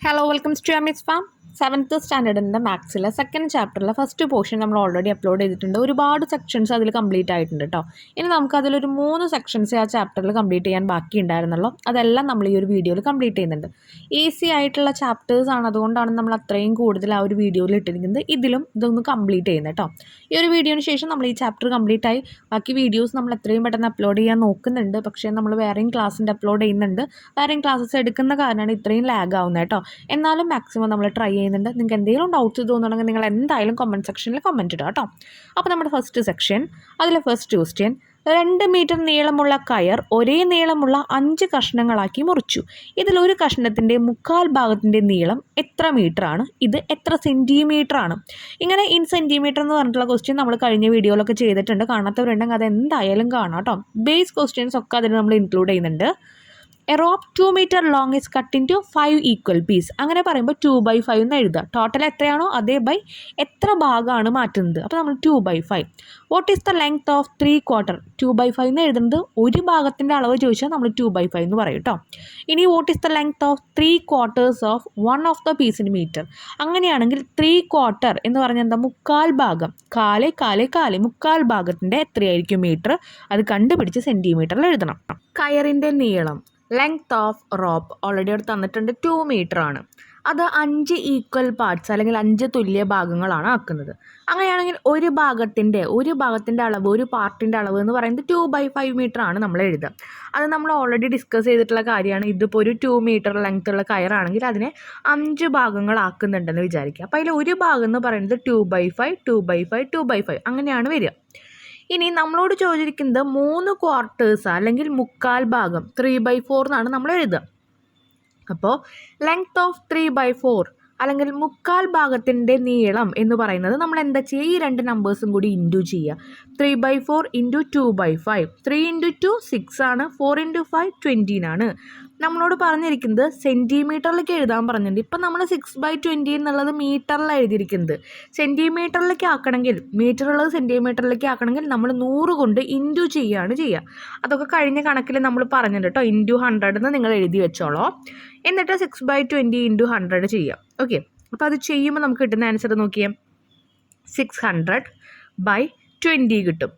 Hello welcome to അമിസ് ഫാം. 7th സ്റ്റാൻഡേർഡിൻ്റെ മാത്സിലെ സെക്കൻഡ് ചാപ്റ്ററിലെ ഫസ്റ്റ് പോർഷൻ നമ്മൾ ഓൾറെഡി അപ്ലോഡ് ചെയ്തിട്ടുണ്ട്. ഒരുപാട് സെക്ഷൻസ് അതിൽ കംപ്ലീറ്റ് ആയിട്ടുണ്ട് കേട്ടോ. ഇനി നമുക്ക് അതിലൊരു 3 സെക്ഷൻസ് ആ ചാപ്റ്ററിൽ കംപ്ലീറ്റ് ചെയ്യാൻ ബാക്കി ഉണ്ടായിരുന്നല്ലോ. അതെല്ലാം നമ്മൾ ഈ ഒരു വീഡിയോയിൽ കംപ്ലീറ്റ് ചെയ്യുന്നുണ്ട്. ഈസി ആയിട്ടുള്ള ചാപ്റ്റേഴ്സ് ആണ്, അതുകൊണ്ടാണ് നമ്മൾ അത്രയും കൂടുതൽ ആ ഒരു വീഡിയോയിൽ ഇട്ടിരിക്കുന്നത്. ഇതിലും ഇതൊന്ന് കംപ്ലീറ്റ് ചെയ്യുന്നത് കേട്ടോ. ഈ ഒരു വീഡിയോന് ശേഷം നമ്മൾ ഈ ചാപ്റ്റർ കംപ്ലീറ്റ് ആയി ബാക്കി വീഡിയോസ് നമ്മൾ എത്രയും പെട്ടെന്ന് അപ്ലോഡ് ചെയ്യാൻ നോക്കുന്നുണ്ട്. പക്ഷേ നമ്മൾ വേറെയും ക്ലാസ്സിൻ്റെ അപ്ലോഡ് ചെയ്യുന്നുണ്ട്. വേറെയും ക്ലാസ്സസ് എടുക്കുന്ന കാരണമാണ് ഇത്രയും ലാഗ് ആവുന്നത് കേട്ടോ. എന്നാലും മാക്സിമം നമ്മൾ ട്രൈ ചെയ്യുന്നുണ്ട്. നിങ്ങൾക്ക് എന്തെങ്കിലും ഡൗട്ട്സ് തോന്നുന്നുണ്ടെങ്കിൽ നിങ്ങൾ എന്തായാലും കമൻറ്റ് സെക്ഷനിൽ കമൻറ്റ് ഇടുക കേട്ടോ. അപ്പോൾ നമ്മുടെ ഫസ്റ്റ് സെക്ഷൻ, അതിലെ ഫസ്റ്റ് ക്വസ്റ്റ്യൻ: 2 മീറ്റർ നീളമുള്ള കയർ ഒരേ നീളമുള്ള 5 കഷ്ണങ്ങളാക്കി മുറിച്ചു. ഇതിൽ ഒരു കഷ്ണത്തിൻ്റെ 1/4 ഭാഗത്തിൻ്റെ നീളം എത്ര മീറ്ററാണ്? ഇത് എത്ര സെൻറ്റിമീറ്റർ ആണ്? ഇങ്ങനെ ഇൻ സെൻറ്റിമീറ്റർ എന്ന് പറഞ്ഞിട്ടുള്ള ക്വസ്റ്റ്യൻ നമ്മൾ കഴിഞ്ഞ വീഡിയോയിലൊക്കെ ചെയ്തിട്ടുണ്ട്. കാണാത്തവരുണ്ടെങ്കിൽ അത് എന്തായാലും കാണാം കേട്ടോ. ബേസ് ക്വസ്റ്റ്യൻസ് ഒക്കെ അതിൽ നമ്മൾ ഇൻക്ലൂഡ് ചെയ്യുന്നുണ്ട്. A rope 2 metre long is cut into 5 equal piece. അങ്ങനെ പറയുമ്പോൾ 2/5 എന്ന് എഴുതുക. ടോട്ടൽ എത്രയാണോ അതേ ബൈ എത്ര ഭാഗമാണ് മാറ്റുന്നത്. അപ്പോൾ നമ്മൾ 2/5. What is the length of 3/4? 2/5 എന്ന് എഴുതുന്നത് ഒരു ഭാഗത്തിൻ്റെ അളവ് ചോദിച്ചാൽ നമ്മൾ 2/5 എന്ന് പറയും കേട്ടോ. ഇനി what is the length of 3/4 of 1 of the piece in metre? അങ്ങനെയാണെങ്കിൽ 3/4 എന്ന് പറഞ്ഞാൽ എന്താ? 1/4 ഭാഗം. കാല് 1/4 ഭാഗത്തിൻ്റെ എത്രയായിരിക്കും മീറ്റർ? അത് കണ്ടുപിടിച്ച് സെൻറ്റിമീറ്ററിൽ എഴുതണം. കയറിൻ്റെ നീളം, ലെങ്ത് ഓഫ് റോപ്പ് ഓൾറെഡി അവിടെ തന്നിട്ടുണ്ട്, 2 മീറ്റർ ആണ്. അത് 5 ഈക്വൽ പാർട്സ് അല്ലെങ്കിൽ 5 തുല്യ ഭാഗങ്ങളാണ് ആക്കുന്നത്. അങ്ങനെയാണെങ്കിൽ ഒരു ഭാഗത്തിൻ്റെ അളവ്, ഒരു പാർട്ടിൻ്റെ അളവ് എന്ന് പറയുന്നത് 2/5 മീറ്റർ ആണ് നമ്മൾ എഴുതുക. അത് നമ്മൾ ഓൾറെഡി ഡിസ്കസ് ചെയ്തിട്ടുള്ള കാര്യമാണ്. ഇതിപ്പോൾ ഒരു 2 മീറ്റർ ലെങ്ത് ഉള്ള കയറാണെങ്കിൽ അതിനെ 5 ഭാഗങ്ങളാക്കുന്നുണ്ടെന്ന് വിചാരിക്കുക. അപ്പോൾ അതിൽ ഒരു ഭാഗം എന്ന് പറയുന്നത് 2/5 അങ്ങനെയാണ് വരിക. ഇനി നമ്മളോട് ചോദിച്ചിരിക്കുന്നത് 3 ക്വാർട്ടേഴ്സ് അല്ലെങ്കിൽ 1/4 ഭാഗം, 3/4 എന്നാണ് നമ്മൾ എഴുതുക. അപ്പോൾ ലെങ്ത് ഓഫ് 3/4 അല്ലെങ്കിൽ 1/4 ഭാഗത്തിൻ്റെ നീളം എന്ന് പറയുന്നത് നമ്മൾ എന്താ ചെയ്യുക? ഈ 2 നമ്പേഴ്സും കൂടി ഇൻറ്റു ചെയ്യുക. 3/4 ഇൻറ്റു 2/5. 3 ഇൻറ്റു 2 6 ആണ്. 4 ഇൻറ്റു 5 20 ആണ്. നമ്മളോട് പറഞ്ഞിരിക്കുന്നത് സെൻറ്റിമീറ്ററിലേക്ക് എഴുതാൻ പറഞ്ഞിട്ടുണ്ട്. ഇപ്പം നമ്മൾ 6/20 എന്നുള്ളത് മീറ്ററിലാണ് എഴുതിയിരിക്കുന്നത്. സെൻറ്റിമീറ്ററിലേക്ക് ആക്കണമെങ്കിൽ, മീറ്ററുള്ളത് സെൻറ്റിമീറ്ററിലേക്ക് ആക്കണമെങ്കിൽ നമ്മൾ 100 കൊണ്ട് ഇൻറ്റു ചെയ്യുകയാണ് ചെയ്യുക. അതൊക്കെ കഴിഞ്ഞ കണക്കിൽ നമ്മൾ പറഞ്ഞിട്ടുണ്ട് കേട്ടോ. ഇൻറ്റു 100 എന്ന് നിങ്ങൾ എഴുതി വെച്ചോളോ. എന്നിട്ട് 6/20 ഇൻറ്റു 100 ചെയ്യുക. ഓക്കെ, അപ്പോൾ അത് ചെയ്യുമ്പോൾ നമുക്ക് കിട്ടുന്ന ആൻസർ നോക്കിയേ. 600/20 കിട്ടും.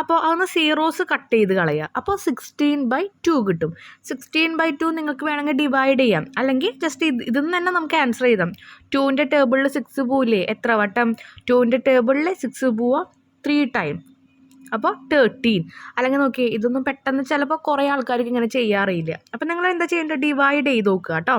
അപ്പോൾ അതൊന്ന് സീറോസ് കട്ട് ചെയ്ത് കളയുക. അപ്പോൾ 16/2 കിട്ടും. 16/2 നിങ്ങൾക്ക് വേണമെങ്കിൽ ഡിവൈഡ് ചെയ്യാം, അല്ലെങ്കിൽ ജസ്റ്റ് ഇതെന്ന് തന്നെ നമുക്ക് ആൻസർ ചെയ്താം. 2ൻ്റെ ടേബിളിൽ 6 പോവില്ലേ? എത്ര വട്ടം? 2ൻ്റെ ടേബിളിൽ 6 പോവുക 3 ടൈം. അപ്പോൾ 13. അല്ലെങ്കിൽ നോക്കിയേ, ഇതൊന്നും പെട്ടെന്ന് ചിലപ്പോൾ കുറേ ആൾക്കാർക്ക് ഇങ്ങനെ ചെയ്യാറില്ല. അപ്പോൾ നിങ്ങൾ എന്താ ചെയ്യേണ്ടത്? ഡിവൈഡ് ചെയ്ത് നോക്കുക കേട്ടോ.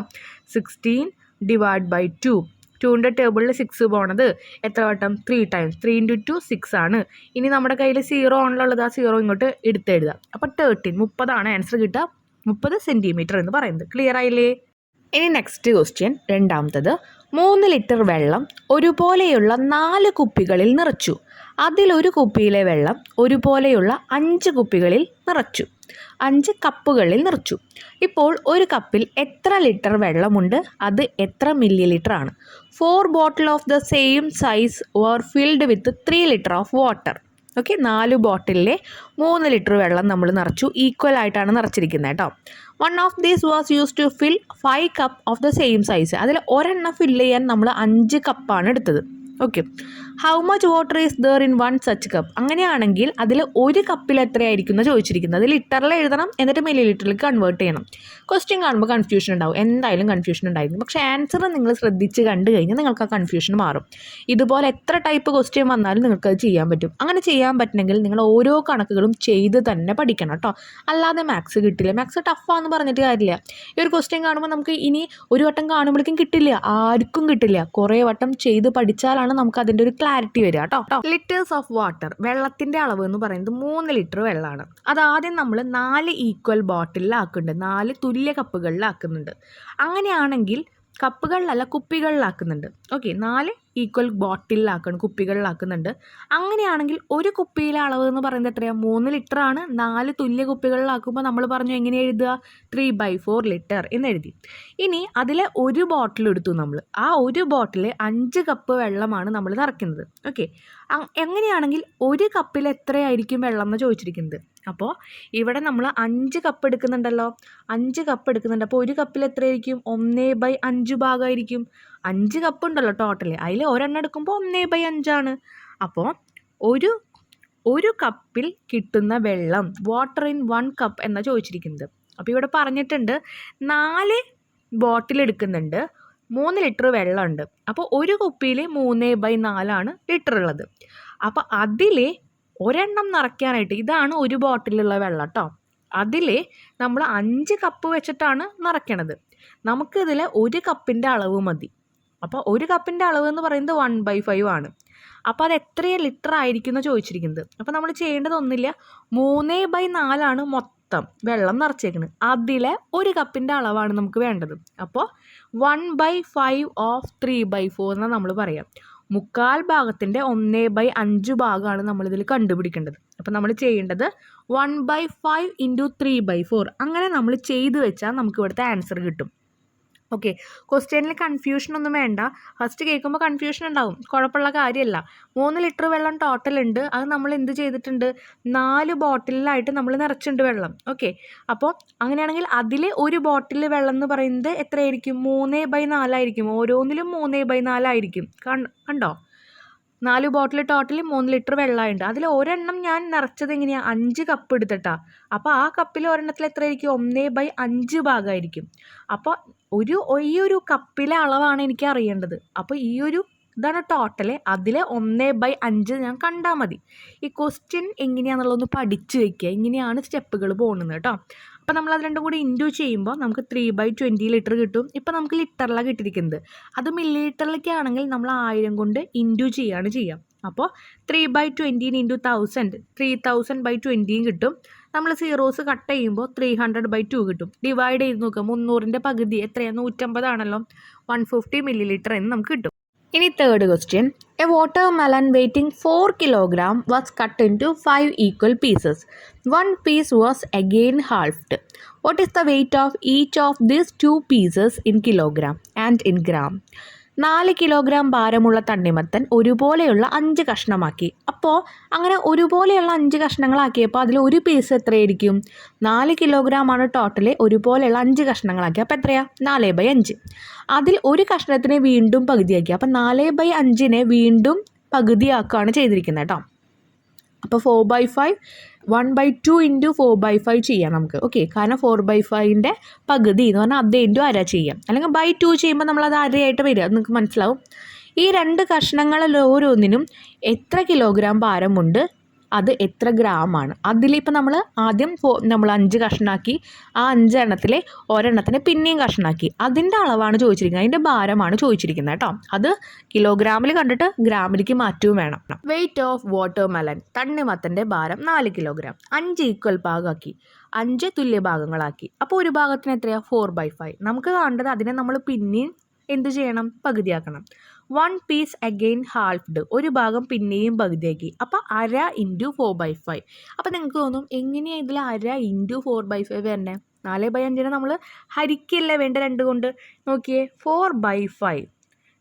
16/2. 2ൻ്റെ ടേബിളിൽ 6 പോണത് എത്ര വട്ടം? 3 ടൈംസ്. 3 ഇൻറ്റു 2 6 ആണ്. ഇനി നമ്മുടെ കയ്യിൽ 0 ആണുള്ളത്. ആ 0 ഇങ്ങോട്ട് എടുത്തെഴുതാം. അപ്പോൾ 13, 30 ആണ് ആൻസർ കിട്ടുക. 30 സെൻറ്റിമീറ്റർ എന്ന് പറയുന്നത്. ക്ലിയർ ആയില്ലേ? ഇനി നെക്സ്റ്റ് ക്വസ്റ്റ്യൻ, രണ്ടാമത്തത്: 3 ലിറ്റർ വെള്ളം ഒരുപോലെയുള്ള 4 കുപ്പികളിൽ നിറച്ചു. അതിലൊരു കുപ്പിയിലെ വെള്ളം ഒരുപോലെയുള്ള 5 കുപ്പികളിൽ നിറച്ചു. 5 കപ്പുകളിൽ നിറച്ചു. ഇപ്പോൾ ഒരു കപ്പിൽ എത്ര ലിറ്റർ വെള്ളമുണ്ട്? അത് എത്ര മില്ലി ലിറ്റർ ആണ്? 4 bottle of the same size were filled with 3 litre of water. Okay, 4 ബോട്ടിലിലെ 3 ലിറ്റർ വെള്ളം നമ്മൾ നിറച്ചു. ഈക്വൽ ആയിട്ടാണ് നിറച്ചിരിക്കുന്നത് കേട്ടോ. 1 of these was use to fill 5 cup of the same size. അതിൽ ഒരെണ്ണം ഫില്ല് ചെയ്യാൻ നമ്മൾ 5 കപ്പാണ് എടുത്തത്. Okay, how much water is there in 1 such cup? അങ്ങനെയാണെങ്കിൽ അതിൽ ഒരു കപ്പിൽ എത്രയായിരിക്കും എന്ന് ചോദിച്ചിരിക്കുന്നത്. അത് ലിറ്ററിൽ എഴുതണം, എന്നിട്ട് മില്ലി ലിറ്ററിലേക്ക് കൺവേർട്ട് ചെയ്യണം. ക്വസ്റ്റ്യൻ കാണുമ്പോൾ കൺഫ്യൂഷൻ ഉണ്ടാവും, എന്തായാലും കൺഫ്യൂഷൻ ഉണ്ടായിരിക്കും. പക്ഷേ ആൻസർ നിങ്ങൾ ശ്രദ്ധിച്ച് കണ്ടു കഴിഞ്ഞാൽ നിങ്ങൾക്ക് ആ കൺഫ്യൂഷൻ മാറും. ഇതുപോലെ എത്ര ടൈപ്പ് ക്വസ്റ്റ്യൻ വന്നാലും നിങ്ങൾക്കത് ചെയ്യാൻ പറ്റും. അങ്ങനെ ചെയ്യാൻ പറ്റണമെങ്കിൽ നിങ്ങൾ ഓരോ കണക്കുകളും ചെയ്ത് തന്നെ പഠിക്കണം കേട്ടോ. അല്ലാതെ മാത്സ് കിട്ടില്ല. മാത്സ് ടഫാന്ന് പറഞ്ഞിട്ട് കാര്യമില്ല. ഈ ഒരു ക്വസ്റ്റ്യൻ കാണുമ്പോൾ നമുക്ക് ഇനി ഒരു വട്ടം കാണുമ്പോഴേക്കും കിട്ടില്ല, ആർക്കും കിട്ടില്ല. കുറേ വട്ടം ചെയ്ത് പഠിച്ചാലാണ് നമുക്ക് അതിൻ്റെ ഒരു ക്ലാരിറ്റി വരിക കേട്ടോ. ലിറ്റേഴ്സ് ഓഫ് വാട്ടർ, വെള്ളത്തിൻ്റെ അളവ് എന്ന് പറയുന്നത് 3 ലിറ്റർ വെള്ളമാണ്. അത് ആദ്യം നമ്മൾ 4 ഈക്വൽ ബോട്ടിലാക്കുന്നുണ്ട്, 4 തുല്യ കപ്പുകളിലാക്കുന്നുണ്ട്. അങ്ങനെയാണെങ്കിൽ കപ്പുകളിലല്ല കുപ്പികളിലാക്കുന്നുണ്ട്. Okay, 4 equal ബോട്ടിലാക്കണം, കുപ്പികളിലാക്കുന്നുണ്ട്. അങ്ങനെയാണെങ്കിൽ ഒരു കുപ്പിയിലെ അളവ് എന്ന് പറയുന്നത് എത്രയാണ്? 3 ലിറ്ററാണ്. 4 തുല്യ കുപ്പികളിലാക്കുമ്പോൾ നമ്മൾ പറഞ്ഞു എങ്ങനെ എഴുതുക? 3/4 ലിറ്റർ എന്ന് എഴുതി. ഇനി അതിലെ ഒരു ബോട്ടിൽ എടുത്തു നമ്മൾ. ആ ഒരു ബോട്ടിൽ 5 കപ്പ് വെള്ളമാണ് നമ്മൾ നിറയ്ക്കുന്നത്. ഓക്കെ, എങ്ങനെയാണെങ്കിൽ ഒരു കപ്പിൽ എത്രയായിരിക്കും വെള്ളം എന്ന് ചോദിച്ചിരിക്കുന്നത്. അപ്പോൾ ഇവിടെ നമ്മൾ 5 കപ്പ് എടുക്കുന്നുണ്ടല്ലോ, 5 കപ്പ് എടുക്കുന്നുണ്ട്. അപ്പോൾ ഒരു കപ്പിൽ എത്രയായിരിക്കും? 1/5 ഭാഗമായിരിക്കും. 5 കപ്പ് ഉണ്ടല്ലോ ടോട്ടൽ, അതിൽ ഒരെണ്ണം എടുക്കുമ്പോൾ 1/5 ആണ്. അപ്പോൾ ഒരു കപ്പിൽ കിട്ടുന്ന വെള്ളം, വാട്ടർ ഇൻ 1 കപ്പ് എന്നാണ് ചോദിച്ചിരിക്കുന്നത്. അപ്പോൾ ഇവിടെ പറഞ്ഞിട്ടുണ്ട് 4 ബോട്ടിൽ എടുക്കുന്നുണ്ട്, 3 ലിറ്റർ വെള്ളമുണ്ട്. അപ്പോൾ ഒരു കുപ്പിയിൽ 3/4 ലിറ്റർ ഉള്ളത്. അപ്പോൾ അതിൽ ഒരെണ്ണം നിറയ്ക്കാനായിട്ട്, ഇതാണ് ഒരു ബോട്ടിലുള്ള വെള്ളം കേട്ടോ, അതിൽ നമ്മൾ 5 കപ്പ് വെച്ചിട്ടാണ് നിറയ്ക്കണത്. നമുക്കിതിൽ ഒരു കപ്പിൻ്റെ അളവ് മതി. അപ്പോൾ ഒരു കപ്പിൻ്റെ അളവ് എന്ന് പറയുന്നത് 1/5 ആണ്. അപ്പോൾ അത് എത്ര ലിറ്റർ ആയിരിക്കും എന്ന് ചോദിച്ചിരിക്കുന്നത്. അപ്പോൾ നമ്മൾ ചെയ്യേണ്ടതൊന്നുമില്ല, 3/4 മൊത്തം വെള്ളം നിറച്ചേക്കുന്നത്, അതിലെ ഒരു കപ്പിൻ്റെ അളവാണ് നമുക്ക് വേണ്ടത്. അപ്പോൾ 1/5 ഓഫ് 3/4 എന്നാണ് നമ്മൾ പറയാം. 3/4 ഭാഗത്തിൻ്റെ 1/5 ഭാഗമാണ് നമ്മളിതിൽ കണ്ടുപിടിക്കേണ്ടത്. അപ്പോൾ നമ്മൾ ചെയ്യേണ്ടത് 1/5 ഇൻറ്റു 3/4 അങ്ങനെ നമ്മൾ ചെയ്ത് വെച്ചാൽ നമുക്ക് ഇവിടുത്തെ ആൻസർ കിട്ടും. ഓക്കെ, ക്വസ്റ്റ്യനിൽ കൺഫ്യൂഷൻ ഒന്നും വേണ്ട. ഫസ്റ്റ് കേൾക്കുമ്പോൾ കൺഫ്യൂഷൻ ഉണ്ടാവും, കുഴപ്പമുള്ള കാര്യമല്ല. 3 ലിറ്റർ വെള്ളം ടോട്ടൽ ഉണ്ട്. അത് നമ്മൾ എന്ത് ചെയ്തിട്ടുണ്ട്? 4 ബോട്ടിലായിട്ട് നമ്മൾ നിറച്ചിട്ടുണ്ട് വെള്ളം. ഓക്കെ, അപ്പോൾ അങ്ങനെയാണെങ്കിൽ അതിൽ ഒരു ബോട്ടിൽ വെള്ളം എന്ന് പറയുന്നത് എത്രയായിരിക്കും? 3/4 ആയിരിക്കും. ഓരോന്നിലും 3/4 ആയിരിക്കും. കണ്ടോ? 4 ബോട്ടിൽ ടോട്ടൽ 3 ലിറ്റർ വെള്ളമുണ്ട്. അതിൽ ഒരെണ്ണം ഞാൻ നിറച്ചത് എങ്ങനെയാണ്? 5 കപ്പ് എടുത്തിട്ടാണ്. അപ്പോൾ ആ കപ്പിൽ ഒരെണ്ണത്തിൽ എത്രയായിരിക്കും? 1/5 ഭാഗമായിരിക്കും. അപ്പോൾ ഈ ഒരു കപ്പിലെ അളവാണ് എനിക്ക് അറിയേണ്ടത്. അപ്പോൾ ഇതാണ് ടോട്ടൽ, അതിൽ 1/5 ഞാൻ കണ്ടാൽ മതി. ഈ ക്വസ്റ്റ്യൻ എങ്ങനെയാണെന്നുള്ളതൊന്ന് പഠിച്ചു വയ്ക്കുക. ഇങ്ങനെയാണ് സ്റ്റെപ്പുകൾ പോകുന്നത് കേട്ടോ. അപ്പോൾ നമ്മൾ അത് രണ്ടും കൂടി ഇൻറ്റു ചെയ്യുമ്പോൾ നമുക്ക് 3/20 ലിറ്റർ കിട്ടും. ഇപ്പോൾ നമുക്ക് ലിറ്ററിലാണ് കിട്ടിയിരിക്കുന്നത്. അത് മില്ലി ലിറ്ററിലേക്ക് ആണെങ്കിൽ നമ്മൾ 1000 കൊണ്ട് ഇൻറ്റു ചെയ്യുക. അപ്പോൾ 3/20 ഇൻറ്റു 1000, 3000/20 കിട്ടും. നമ്മൾ സീറോസ് കട്ട് ചെയ്യുമ്പോൾ 300/2 കിട്ടും. ഡിവൈഡ് ചെയ്ത് നോക്കുക, 300ൻ്റെ പകുതി എത്രയാണ്? 150 ആണല്ലോ. 150 മില്ലി ലിറ്റർ എന്ന് നമുക്ക് കിട്ടും. ഇനി third question, A watermelon weighing 4 kilogram was cut into 5 equal pieces. One piece was again halved. What is the weight of each of these 2 pieces in kilogram and in gram? 4 kilogram ഭാരമുള്ള തണ്ണിമത്തൻ ഒരുപോലെയുള്ള 5 കഷ്ണമാക്കി. അപ്പോൾ അങ്ങനെ ഒരുപോലെയുള്ള 5 കഷ്ണങ്ങളാക്കിയപ്പോൾ അതിൽ ഒരു piece എത്രയായിരിക്കും? 4 കിലോഗ്രാമാണ് total, ഒരുപോലെയുള്ള 5 കഷ്ണങ്ങളാക്കി. അപ്പോൾ എത്രയാണ്? 4/5. അതിൽ ഒരു കഷ്ണത്തിനെ വീണ്ടും പകുതിയാക്കി. അപ്പോൾ 4/5നെ വീണ്ടും പകുതിയാക്കുകയാണ് ചെയ്തിരിക്കുന്നത് കേട്ടോ. അപ്പോൾ 4/5 1/2 ഇൻറ്റു 4/5 ചെയ്യാം നമുക്ക്. ഓക്കെ, കാരണം 4/5ൻ്റെ പകുതി എന്ന് പറഞ്ഞാൽ അത് ഇൻറ്റു അര ചെയ്യാം. അല്ലെങ്കിൽ 2 ചെയ്യുമ്പോൾ നമ്മളത് അരയായിട്ട് വരിക, അത് നിങ്ങൾക്ക് മനസ്സിലാവും. ഈ 2 കഷ്ണങ്ങളിൽ ഓരോന്നിനും എത്ര കിലോഗ്രാം ഭാരമുണ്ട്, അത് എത്ര ഗ്രാമാണ്. അതിലിപ്പോൾ നമ്മൾ ആദ്യം നമ്മൾ 5 കഷ്ണമാക്കി, ആ 5 എണ്ണത്തിലെ ഒരെണ്ണത്തിന് പിന്നെയും കഷ്ണമാക്കി. അതിൻ്റെ അളവാണ് ചോദിച്ചിരിക്കുന്നത്, അതിൻ്റെ ഭാരമാണ് ചോദിച്ചിരിക്കുന്നത് കേട്ടോ. അത് കിലോഗ്രാമിൽ കണ്ടിട്ട് ഗ്രാമിലേക്ക് മാറ്റുകയും വേണം. വെയ്റ്റ് ഓഫ് വാട്ടർമെലൺ, തണ്ണിമത്തൻ്റെ ഭാരം 4 കിലോഗ്രാം. 5 ഈക്വൽ ഭാഗമാക്കി, 5 തുല്യ ഭാഗങ്ങളാക്കി. അപ്പോൾ ഒരു ഭാഗത്തിന് എത്രയാണ്? 4/5. നമുക്ക് കാണേണ്ടത് അതിനെ നമ്മൾ പിന്നെയും എന്ത് ചെയ്യണം? പകുതിയാക്കണം. 1 പീസ് അഗെയിൻ ഹാൾഫ്ഡ്, ഒരു ഭാഗം പിന്നെയും പകുതിയാക്കി. അപ്പോൾ അര ഇൻറ്റു 4/5. അപ്പോൾ നിങ്ങൾക്ക് തോന്നും എങ്ങനെയാണ് ഇതിൽ അര ഇൻറ്റു 4/5 വരണേ? 4/5നെ നമ്മൾ ഹരിക്കല്ലേ വേണ്ട 2 കൊണ്ട്. നോക്കിയേ, 4/5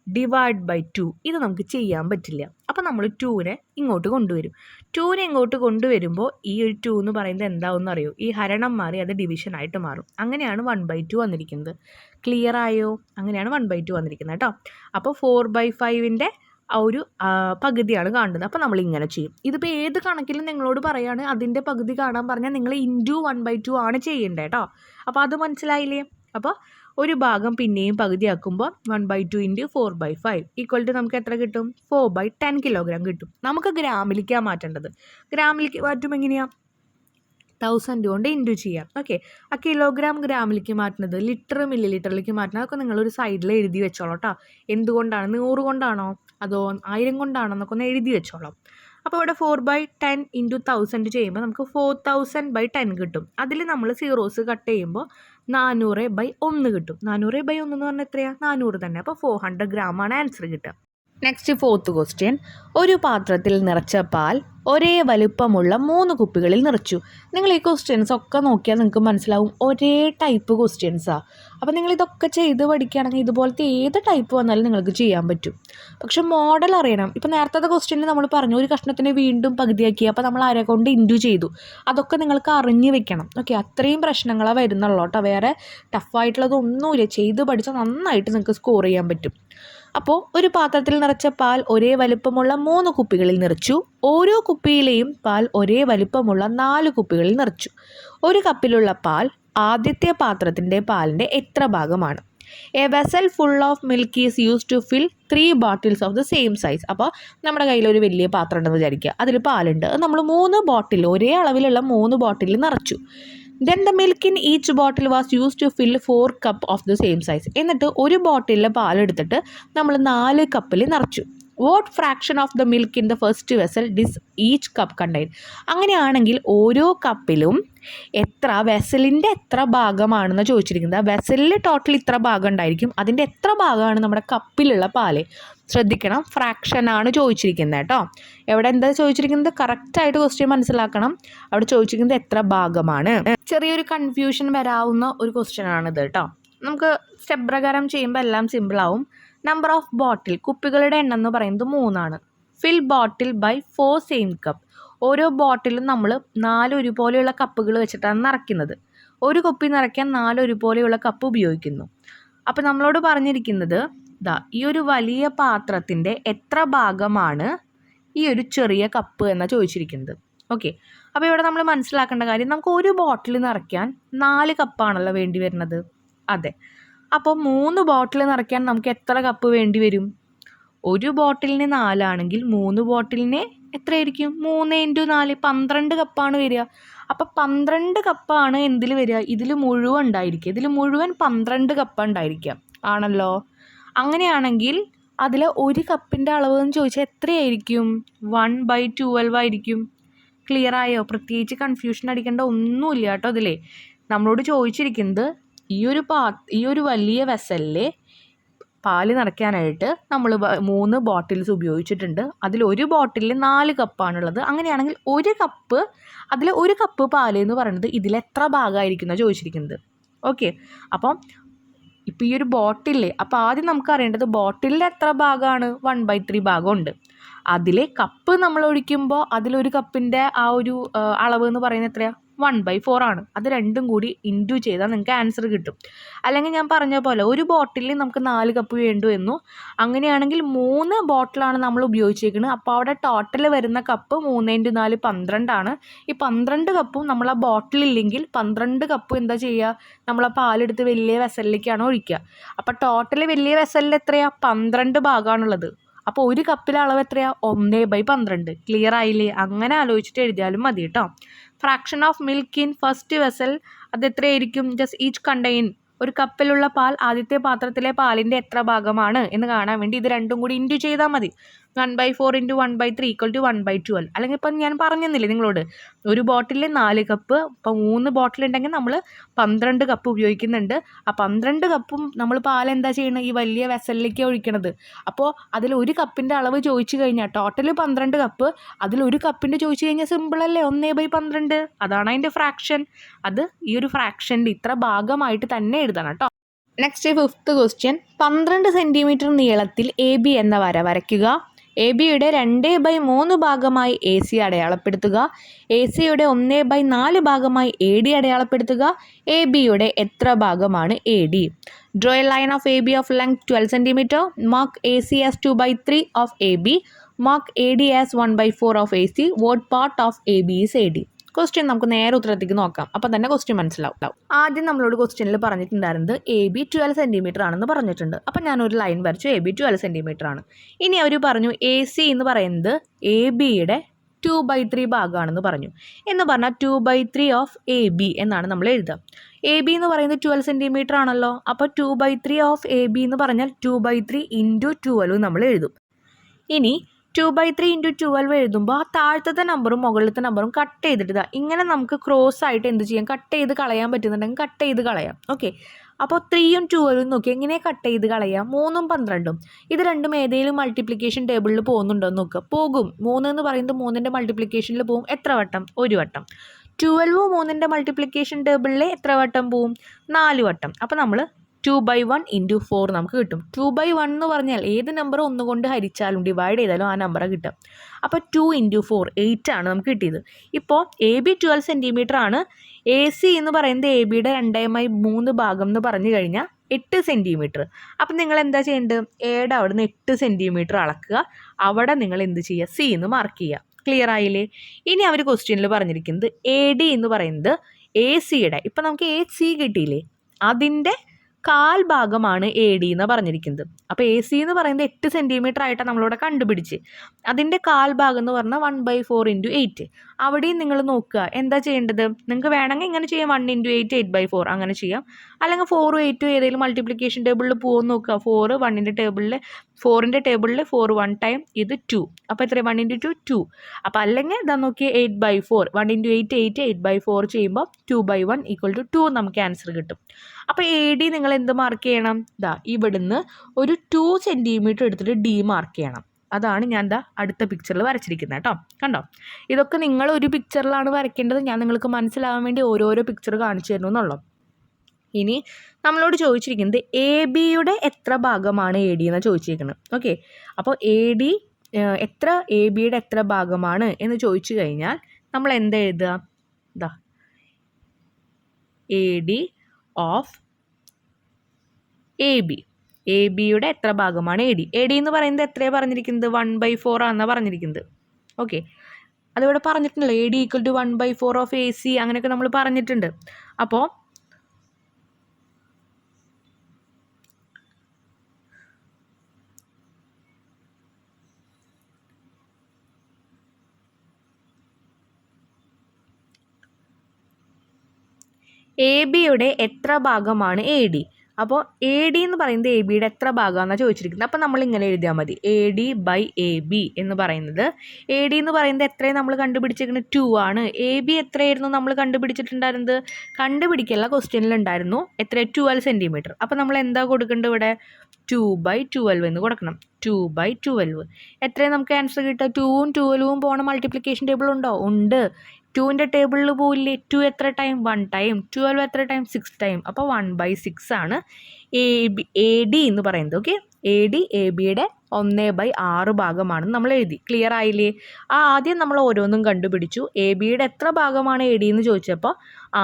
ഡിവൈഡ് ബൈ 2 ഇത് നമുക്ക് ചെയ്യാൻ പറ്റില്ല. അപ്പോൾ നമ്മൾ 2നെ ഇങ്ങോട്ട് കൊണ്ടുവരും. 2നെ ഇങ്ങോട്ട് കൊണ്ടുവരുമ്പോൾ ഈ ഒരു 2 എന്ന് പറയുന്നത് എന്താണെന്ന് അറിയോ? ഈ ഹരണം മാറി അത് ഡിവിഷനായിട്ട് മാറും. അങ്ങനെയാണ് 1/2 വന്നിരിക്കുന്നത്. ക്ലിയർ ആയോ? അങ്ങനെയാണ് 1/2 വന്നിരിക്കുന്നത് കേട്ടോ. അപ്പോൾ 4/5ൻ്റെ ആ ഒരു പകുതിയാണ് കാണുന്നത്. അപ്പോൾ നമ്മൾ ഇങ്ങനെ ചെയ്യും. ഇതിപ്പോൾ ഏത് കണക്കിലും നിങ്ങളോട് പറയുകയാണ് അതിൻ്റെ പകുതി കാണാൻ പറഞ്ഞാൽ നിങ്ങൾ ഇൻറ്റു 1/2 ആണ് ചെയ്യേണ്ടത് കേട്ടോ. അപ്പോൾ അത് മനസ്സിലായില്ലേ? അപ്പോൾ ഒരു ഭാഗം പിന്നെയും പകുതിയാക്കുമ്പോൾ 1/2 ഇൻറ്റു 4/5 ഈക്വൽ ടു നമുക്ക് എത്ര കിട്ടും? 4/10 കിലോഗ്രാം കിട്ടും. നമുക്ക് ഗ്രാമിലേക്കാണ് മാറ്റേണ്ടത്. ഗ്രാമിലേക്ക് മാറ്റുമ്പോൾ എങ്ങനെയാണ്? 1000 കൊണ്ട് ഇൻറ്റു ചെയ്യാം. ഓക്കെ, ആ കിലോഗ്രാം ഗ്രാമിലേക്ക് മാറ്റുന്നത്, ലിറ്റർ മില്ലി ലിറ്ററിലേക്ക് മാറ്റുന്നത്, അതൊക്കെ നിങ്ങളൊരു സൈഡിൽ എഴുതി വെച്ചോളൂ കേട്ടോ. എന്തുകൊണ്ടാണ്? 100 കൊണ്ടാണോ അതോ 1000 കൊണ്ടാണോ എന്നൊക്കെ ഒന്ന് എഴുതി വെച്ചോളാം. അപ്പോൾ ഇവിടെ 4/10 ഇൻറ്റു 1000 ചെയ്യുമ്പോൾ നമുക്ക് 4000/10 കിട്ടും. അതിൽ നമ്മൾ സീറോസ് കട്ട് ചെയ്യുമ്പോൾ 400/1 കിട്ടും. 400/1 എന്ന് പറഞ്ഞാൽ എത്രയാണ്? 400 തന്നെ. അപ്പോൾ 400 ഗ്രാമാണ് ആൻസർ കിട്ടുക. Next fourth question. ഒരു പാത്രത്തിൽ നിറച്ച പാൽ ഒരേ വലുപ്പമുള്ള 3 കുപ്പികളിൽ നിറച്ചു. നിങ്ങൾ ഈ ക്വസ്റ്റ്യൻസ് ഒക്കെ നോക്കിയാൽ നിങ്ങൾക്ക് മനസ്സിലാവും ഒരേ ടൈപ്പ് ക്വസ്റ്റ്യൻസാണ്. അപ്പോൾ നിങ്ങൾ ഇതൊക്കെ ചെയ്ത് പഠിക്കുകയാണെങ്കിൽ ഇതുപോലത്തെ ഏത് ടൈപ്പ് വന്നാലും നിങ്ങൾക്ക് ചെയ്യാൻ പറ്റും. പക്ഷെ മോഡൽ അറിയണം. ഇപ്പോൾ നേരത്തെ ക്വസ്റ്റ്യനിൽ നമ്മൾ പറഞ്ഞു ഒരു കഷ്ണത്തിനെ വീണ്ടും പകുതിയാക്കി, അപ്പോൾ നമ്മൾ ആരെ കൊണ്ട് ഇൻഡു ചെയ്തു. അതൊക്കെ നിങ്ങൾക്ക് അറിഞ്ഞു വെക്കണം. ഓക്കെ, അത്രയും പ്രശ്നങ്ങളാണ് വരുന്നുള്ളൂ കേട്ടോ. വേറെ ടഫായിട്ടുള്ളതൊന്നുമില്ല. ചെയ്ത് പഠിച്ചാൽ നന്നായിട്ട് നിങ്ങൾക്ക് സ്കോർ ചെയ്യാൻ പറ്റും. അപ്പോൾ ഒരു പാത്രത്തിൽ നിറച്ച പാൽ ഒരേ വലുപ്പമുള്ള 3 കുപ്പികളിൽ നിറച്ചു. ഓരോ കുപ്പിയിലെയും പാൽ ഒരേ വലുപ്പമുള്ള 4 കുപ്പികളിൽ നിറച്ചു. ഒരു കപ്പിലുള്ള പാൽ ആദ്യത്തെ പാത്രത്തിൻ്റെ പാലിൻ്റെ എത്ര ഭാഗമാണ്? A vessel full of milk is use to fill 3 bottles of the same size. അപ്പോൾ നമ്മുടെ കയ്യിൽ ഒരു വലിയ പാത്രം ഉണ്ടെന്ന് വിചാരിക്കുക. അതിൽ പാലുണ്ട്. നമ്മൾ 3 ബോട്ടിൽ ഒരേ അളവിലുള്ള 3 ബോട്ടിൽ നിറച്ചു. Then the milk in each bottle was use to fill 4 cup of the same size. എന്നിട്ട് ഒരു ബോട്ടിലെ പാലെടുത്തിട്ട് നമ്മൾ 4 കപ്പിൽ നിറച്ചു. What fraction of the milk in the first vessel does each cup contain? അങ്ങനെയാണെങ്കിൽ ഓരോ കപ്പിലും വെസലിൻ്റെ എത്ര ഭാഗമാണെന്ന് ചോദിച്ചിരിക്കുന്നത്. വെസലിൽ ടോട്ടൽ ഇത്ര ഭാഗം ഉണ്ടായിരിക്കും. അതിൻ്റെ എത്ര ഭാഗമാണ് നമ്മുടെ കപ്പിലുള്ള പാല്? ശ്രദ്ധിക്കണം, ഫ്രാക്ഷനാണ് ചോദിച്ചിരിക്കുന്നത് കേട്ടോ. എവിടെ എന്താ ചോദിച്ചിരിക്കുന്നത് കറക്റ്റായിട്ട് ക്വസ്റ്റ്യൻ മനസ്സിലാക്കണം. അവിടെ ചോദിച്ചിരിക്കുന്നത് എത്ര ഭാഗമാണ്. ചെറിയൊരു കൺഫ്യൂഷൻ വരാവുന്ന ഒരു ക്വസ്റ്റ്യൻ ആണിത് കേട്ടോ. നമുക്ക് സ്റ്റെപ്പ് പ്രകാരം ചെയ്യുമ്പോൾ എല്ലാം സിമ്പിളാവും. നമ്പർ ഓഫ് ബോട്ടിൽ, കുപ്പികളുടെ എണ്ണം എന്ന് പറയുന്നത് 3 ഫിൽ ബോട്ടിൽ ബൈ 4 സെയിം കപ്പ്. ഓരോ ബോട്ടിലും നമ്മൾ 4 ഒരുപോലെയുള്ള കപ്പുകൾ വെച്ചിട്ടാണ് നിറയ്ക്കുന്നത്. ഒരു കുപ്പി നിറയ്ക്കാൻ 4 ഒരുപോലെയുള്ള കപ്പ് ഉപയോഗിക്കുന്നു. അപ്പോൾ നമ്മളോട് പറഞ്ഞിരിക്കുന്നത് ഈ ഒരു വലിയ പാത്രത്തിൻ്റെ എത്ര ഭാഗമാണ് ഈ ഒരു ചെറിയ കപ്പ് എന്നാണ് ചോദിച്ചിരിക്കുന്നത്. ഓക്കെ, അപ്പോൾ ഇവിടെ നമ്മൾ മനസ്സിലാക്കേണ്ട കാര്യം, നമുക്ക് ഒരു ബോട്ടിൽ നിറയ്ക്കാൻ 4 കപ്പാണല്ലോ വേണ്ടി വരുന്നത്. അതെ, അപ്പോൾ 3 ബോട്ടിൽ നിറയ്ക്കാൻ നമുക്ക് എത്ര കപ്പ് വേണ്ടി വരും? ഒരു ബോട്ടിലിന് 4 ആണെങ്കിൽ 3 ബോട്ടിലിന് എത്രയായിരിക്കും? 3 × 4 12 കപ്പാണ് വരിക. അപ്പോൾ 12 കപ്പാണ് എന്തിൽ വരിക? ഇതിൽ മുഴുവൻ ഉണ്ടായിരിക്കുക. ഇതിൽ മുഴുവൻ 12 കപ്പ് ഉണ്ടായിരിക്കുക ആണല്ലോ. അങ്ങനെയാണെങ്കിൽ അതിൽ ഒരു കപ്പിൻ്റെ അളവ് എന്ന് ചോദിച്ചാൽ എത്രയായിരിക്കും? 1/12 ആയിരിക്കും. ക്ലിയർ ആയോ? പ്രത്യേകിച്ച് കൺഫ്യൂഷൻ അടിക്കേണ്ട ഒന്നുമില്ല കേട്ടോ. അതിലേ നമ്മളോട് ചോദിച്ചിരിക്കുന്നത് ഈ ഒരു വലിയ വെസലിൽ പാല് നിറയ്ക്കാനായിട്ട് നമ്മൾ 3 ബോട്ടിൽസ് ഉപയോഗിച്ചിട്ടുണ്ട്. അതിൽ ഒരു ബോട്ടിലിൽ 4 കപ്പാണുള്ളത്. അങ്ങനെയാണെങ്കിൽ അതിൽ ഒരു കപ്പ് പാല് എന്ന് പറയുന്നത് ഇതിലെത്ര ഭാഗമായിരിക്കും എന്നാണ് ചോദിച്ചിരിക്കുന്നത്. ഓക്കെ, അപ്പം ഇപ്പോൾ ഈ ഒരു ബോട്ടിലിൽ, അപ്പോൾ ആദ്യം നമുക്ക് അറിയേണ്ടത് ബോട്ടിലിൽ എത്ര ഭാഗമാണ്? 1/3 ഭാഗമുണ്ട്. അതിലെ കപ്പ് നമ്മൾ ഒഴിക്കുമ്പോൾ അതിലൊരു കപ്പിൻ്റെ ആ ഒരു അളവ് എന്ന് പറയുന്നത് എത്രയാണ്? 1/4 ആണ്. അത് രണ്ടും കൂടി ഇൻറ്റു ചെയ്താൽ നിങ്ങൾക്ക് ആൻസർ കിട്ടും. അല്ലെങ്കിൽ ഞാൻ പറഞ്ഞ പോലെ ഒരു ബോട്ടിലിൽ നമുക്ക് 4 കപ്പ് വേണ്ടു എന്നു. അങ്ങനെയാണെങ്കിൽ 3 ബോട്ടിലാണ് നമ്മൾ ഉപയോഗിച്ചേക്കുന്നത്. അപ്പോൾ അവിടെ ടോട്ടൽ വരുന്ന കപ്പ് 3 × 4 12 ആണ്. ഈ 12 കപ്പും നമ്മൾ ആ ബോട്ടിലില്ലെങ്കിൽ 12 കപ്പും എന്താ ചെയ്യുക? നമ്മൾ ആ പാലെടുത്ത് വലിയ വെസലിലേക്കാണ് ഒഴിക്കുക. അപ്പോൾ ടോട്ടൽ വലിയ വെസലിൽ എത്രയാണ്? 12 ഭാഗമാണുള്ളത്. അപ്പോൾ ഒരു കപ്പിലെ അളവ് എത്രയാണ്? 1/12. ക്ലിയർ ആയില്ലേ? അങ്ങനെ ആലോചിച്ചിട്ട് എഴുതിയാലും മതി കേട്ടോ. Fraction of milk in first vessel അത് എത്രയായിരിക്കും? Just each contain. ഒരു കപ്പിലുള്ള പാൽ ആദ്യത്തെ പാത്രത്തിലെ പാലിൻ്റെ എത്ര ഭാഗമാണ് എന്ന് കാണാൻ വേണ്ടി ഇത് രണ്ടും കൂടി ഇൻറ്റു ചെയ്താൽ മതി. 1/4 × 1/3 = 1/12. അല്ലെങ്കിൽ ഇപ്പം ഞാൻ പറഞ്ഞെന്നില്ലേ നിങ്ങളോട്, ഒരു ബോട്ടിലിൽ 4 കപ്പ്. ഇപ്പോൾ 3 ബോട്ടിലുണ്ടെങ്കിൽ നമ്മൾ 12 കപ്പ് ഉപയോഗിക്കുന്നുണ്ട്. ആ 12 കപ്പും നമ്മൾ പാൽ എന്താ ചെയ്യണത്? ഈ വലിയ വെസലിലേക്ക് ഒഴിക്കണത്. അപ്പോൾ അതിൽ ഒരു കപ്പിൻ്റെ അളവ് ചോദിച്ചു കഴിഞ്ഞാൽ ടോട്ടൽ 12 കപ്പ്, അതിലൊരു കപ്പിൻ്റെ ചോദിച്ചു കഴിഞ്ഞാൽ സിമ്പിളല്ലേ? 1/12. അതാണ് അതിൻ്റെ ഫ്രാക്ഷൻ. അത് ഈ ഒരു ഫ്രാക്ഷൻ്റെ ഇത്ര ഭാഗമായിട്ട് തന്നെ എഴുതണം കേട്ടോ. Next fifth question. 12 സെൻറ്റിമീറ്റർ നീളത്തിൽ AB എന്ന വര വരയ്ക്കുക. AB-യുടെ 2/3 ഭാഗമായി AC അടയാളപ്പെടുത്തുക. AC-യുടെ 1/4 ഭാഗമായി AD അടയാളപ്പെടുത്തുക. AB-യുടെ എത്ര ഭാഗമാണ് AD? Draw a line of AB of length 12 cm. Mark AC as 2/3 of AB. Mark AD as 1/4 of AC. What part of AB is AD? Question നമുക്ക് നേരെ ഉത്തരത്തേക്ക് നോക്കാം. അപ്പം തന്നെ ക്വസ്റ്റ്യൻ മനസ്സിലാവും. ആദ്യം നമ്മളോട് ക്വസ്റ്റ്യനിൽ പറഞ്ഞിട്ടുണ്ടായിരുന്നത് AB 12 സെൻറ്റിമീറ്റർ ആണെന്ന് പറഞ്ഞിട്ടുണ്ട്. അപ്പം ഞാനൊരു ലൈൻ വരച്ചു. AB 12 സെൻറ്റിമീറ്റർ ആണ്. ഇനി അവർ പറഞ്ഞു AC എന്ന് പറയുന്നത് AB-യുടെ 2/3 ഭാഗമാണെന്ന് പറഞ്ഞു. എന്ന് പറഞ്ഞാൽ 2/3 ഓഫ് AB എന്നാണ് നമ്മൾ എഴുതുക. AB എന്ന് പറയുന്നത് 12 സെൻറ്റിമീറ്റർ ആണല്ലോ. അപ്പോൾ 2/3 ഓഫ് AB എന്ന് പറഞ്ഞാൽ 2/3 × 12 നമ്മൾ എഴുതും. ഇനി 2/3 × 12 എഴുതുമ്പോൾ ആ താഴത്തെ നമ്പറും മുകളിലത്തെ നമ്പറും കട്ട് ചെയ്തിട്ട് ഇങ്ങനെ നമുക്ക് ക്രോസ് ആയിട്ട് എന്ത് ചെയ്യാം? കട്ട് ചെയ്ത് കളയാൻ പറ്റുന്നുണ്ടെങ്കിൽ കട്ട് ചെയ്ത് കളയാം. ഓക്കെ, അപ്പോൾ 3യും 12 നോക്കി എങ്ങനെ കട്ട് ചെയ്ത് കളയാം? 3ഉം 12ഉം ഇത് രണ്ടും ഏതെങ്കിലും മൾട്ടിപ്ലിക്കേഷൻ ടേബിളിൽ പോകുന്നുണ്ടോ എന്ന് നോക്കുക. പോകും. 3 എന്ന് പറയുന്നത് 3ൻ്റെ മൾട്ടിപ്ലിക്കേഷനിൽ പോകും. എത്ര വട്ടം? ഒരു വട്ടം. 12 3ൻ്റെ മൾട്ടിപ്ലിക്കേഷൻ ടേബിളിൽ എത്ര വട്ടം പോവും? 4 വട്ടം. അപ്പോൾ നമ്മൾ 2/1 × 4 നമുക്ക് കിട്ടും. 2/1 എന്ന് പറഞ്ഞാൽ ഏത് നമ്പർ ഒന്നുകൊണ്ട് ഹരിച്ചാലും ഡിവൈഡ് ചെയ്താലും ആ നമ്പർ കിട്ടും. അപ്പോൾ 2 × 4 8 ആണ് നമുക്ക് കിട്ടിയത്. ഇപ്പോൾ AB 12 സെൻറ്റിമീറ്റർ ആണ്. AC എന്ന് പറയുന്നത് ABയുടെ 2/3 ഭാഗം എന്ന് പറഞ്ഞു കഴിഞ്ഞാൽ 8 സെൻറ്റിമീറ്റർ. അപ്പം നിങ്ങൾ എന്താ ചെയ്യേണ്ടത്? Aയുടെ അവിടെ നിന്ന് 8 സെൻറ്റിമീറ്റർ അളക്കുക. അവിടെ നിങ്ങൾ എന്ത് ചെയ്യുക? C എന്ന് മാർക്ക് ചെയ്യുക. ക്ലിയർ ആയില്ലേ? ഇനി അവർ ക്വസ്റ്റ്യനിൽ പറഞ്ഞിരിക്കുന്നത് AD എന്ന് പറയുന്നത് ACയുടെ, ഇപ്പം നമുക്ക് AC കിട്ടിയില്ലേ, അതിൻ്റെ കാൽ ഭാഗമാണ് AD എന്ന് പറഞ്ഞിരിക്കുന്നത്. അപ്പോൾ AC എന്ന് പറയുന്നത് 8 സെൻറ്റിമീറ്റർ ആയിട്ടാണ് നമ്മളിവിടെ കണ്ടുപിടിച്ച്. അതിൻ്റെ കാൽ ഭാഗം എന്ന് പറഞ്ഞാൽ 1/4 × 8. അവിടെയും നിങ്ങൾ നോക്കുക എന്താ ചെയ്യേണ്ടത്. നിങ്ങൾക്ക് വേണമെങ്കിൽ ഇങ്ങനെ ചെയ്യാം, 1 × 8 8/4 അങ്ങനെ ചെയ്യാം. അല്ലെങ്കിൽ 4ഉം 8ഉം ഏതെങ്കിലും മൾട്ടിപ്ലിക്കേഷൻ ടേബിളിൽ പോകുമെന്ന് നോക്കുക. 4 1ൻ്റെ ടേബിളിൽ 4ൻ്റെ ടേബിളിൽ 4 1 ടൈം ഇത് 2. അപ്പോൾ എത്ര? 1 × 2 2. അപ്പോൾ അല്ലെങ്കിൽ ഇതാ നോക്കിയാൽ 8/4 1 × 8 8 8/4 ചെയ്യുമ്പോൾ 2/1 = 2 നമുക്ക് ആൻസർ കിട്ടും. അപ്പോൾ AD നിങ്ങൾ എന്ത് മാർക്ക് ചെയ്യണം? ഇതാ ഇവിടുന്ന് ഒരു 2 സെൻറ്റിമീറ്റർ എടുത്തിട്ട് D മാർക്ക് ചെയ്യണം. അതാണ് ഞാൻ അടുത്ത പിക്ചറിൽ വരച്ചിരിക്കുന്നത് കേട്ടോ. കണ്ടോ? ഇതൊക്കെ നിങ്ങൾ ഒരു പിക്ചറിലാണ് വരയ്ക്കേണ്ടത്. ഞാൻ നിങ്ങൾക്ക് മനസ്സിലാവാൻ വേണ്ടി ഓരോരോ പിക്ചർ കാണിച്ചു തരുന്നു എന്നുള്ളൂ. ഇനി നമ്മളോട് ചോദിച്ചിരിക്കുന്നത് ABയുടെ എത്ര ഭാഗമാണ് AD എന്ന് ചോദിച്ചിരിക്കുന്നത്. ഓക്കെ, അപ്പോൾ ABയുടെ എത്ര ഭാഗമാണ് എന്ന് ചോദിച്ചു കഴിഞ്ഞാൽ നമ്മൾ എന്താ എഴുതുക? ഇതാ AD ഓഫ് AB. ABയുടെ എത്ര ഭാഗമാണ് AD? AD എന്ന് പറയുന്നത് എത്രയാണ് പറഞ്ഞിരിക്കുന്നത്? 1/4 ആണെന്നാണ് പറഞ്ഞിരിക്കുന്നത്. ഓക്കെ, അതിവിടെ പറഞ്ഞിട്ടുണ്ടല്ലോ, AD = 1/4 ഓഫ് AC അങ്ങനെയൊക്കെ നമ്മൾ പറഞ്ഞിട്ടുണ്ട്. അപ്പോൾ ABയുടെ എത്ര ഭാഗമാണ് AD? അപ്പോൾ AD എന്ന് പറയുന്നത് ABയുടെ എത്ര ഭാഗമാണെന്നാണ് ചോദിച്ചിരിക്കുന്നത്. അപ്പോൾ നമ്മൾ ഇങ്ങനെ എഴുതിയാൽ മതി, AD/AB എന്ന് പറയുന്നത്. AD എന്ന് പറയുന്നത് എത്രയും നമ്മൾ കണ്ടുപിടിച്ചിരിക്കുന്നത് 2 ആണ്. AB എത്രയായിരുന്നു നമ്മൾ കണ്ടുപിടിച്ചിട്ടുണ്ടായിരുന്നത്? കണ്ടുപിടിക്കല്ല, ക്വസ്റ്റ്യനിലുണ്ടായിരുന്നു. എത്ര? 12 സെൻറ്റിമീറ്റർ. അപ്പോൾ നമ്മൾ എന്താ കൊടുക്കേണ്ടത് ഇവിടെ? 2/12 എന്ന് കൊടുക്കണം. 2/12 എത്രയും നമുക്ക് ആൻസർ കിട്ടുക? 2ഉം 12ഉം പോണ മൾട്ടിപ്ലിക്കേഷൻ ടേബിൾ ഉണ്ടോ? ഉണ്ട്. 2ൻ്റെ ടേബിളിൽ പോവില്ലേ? 2 എത്ര ടൈം? 1 ടൈം. 12 എത്ര ടൈം? 6 ടൈം. അപ്പോൾ 1/6 ആണ് AD എന്ന് പറയുന്നത്. ഓക്കെ, AD ABയുടെ 1/6 ഭാഗമാണെന്ന് നമ്മൾ എഴുതി. ക്ലിയർ ആയില്ലേ? ആദ്യം നമ്മൾ ഓരോന്നും കണ്ടുപിടിച്ചു. ABയുടെ എത്ര ഭാഗമാണ് AD എന്ന് ചോദിച്ചപ്പോൾ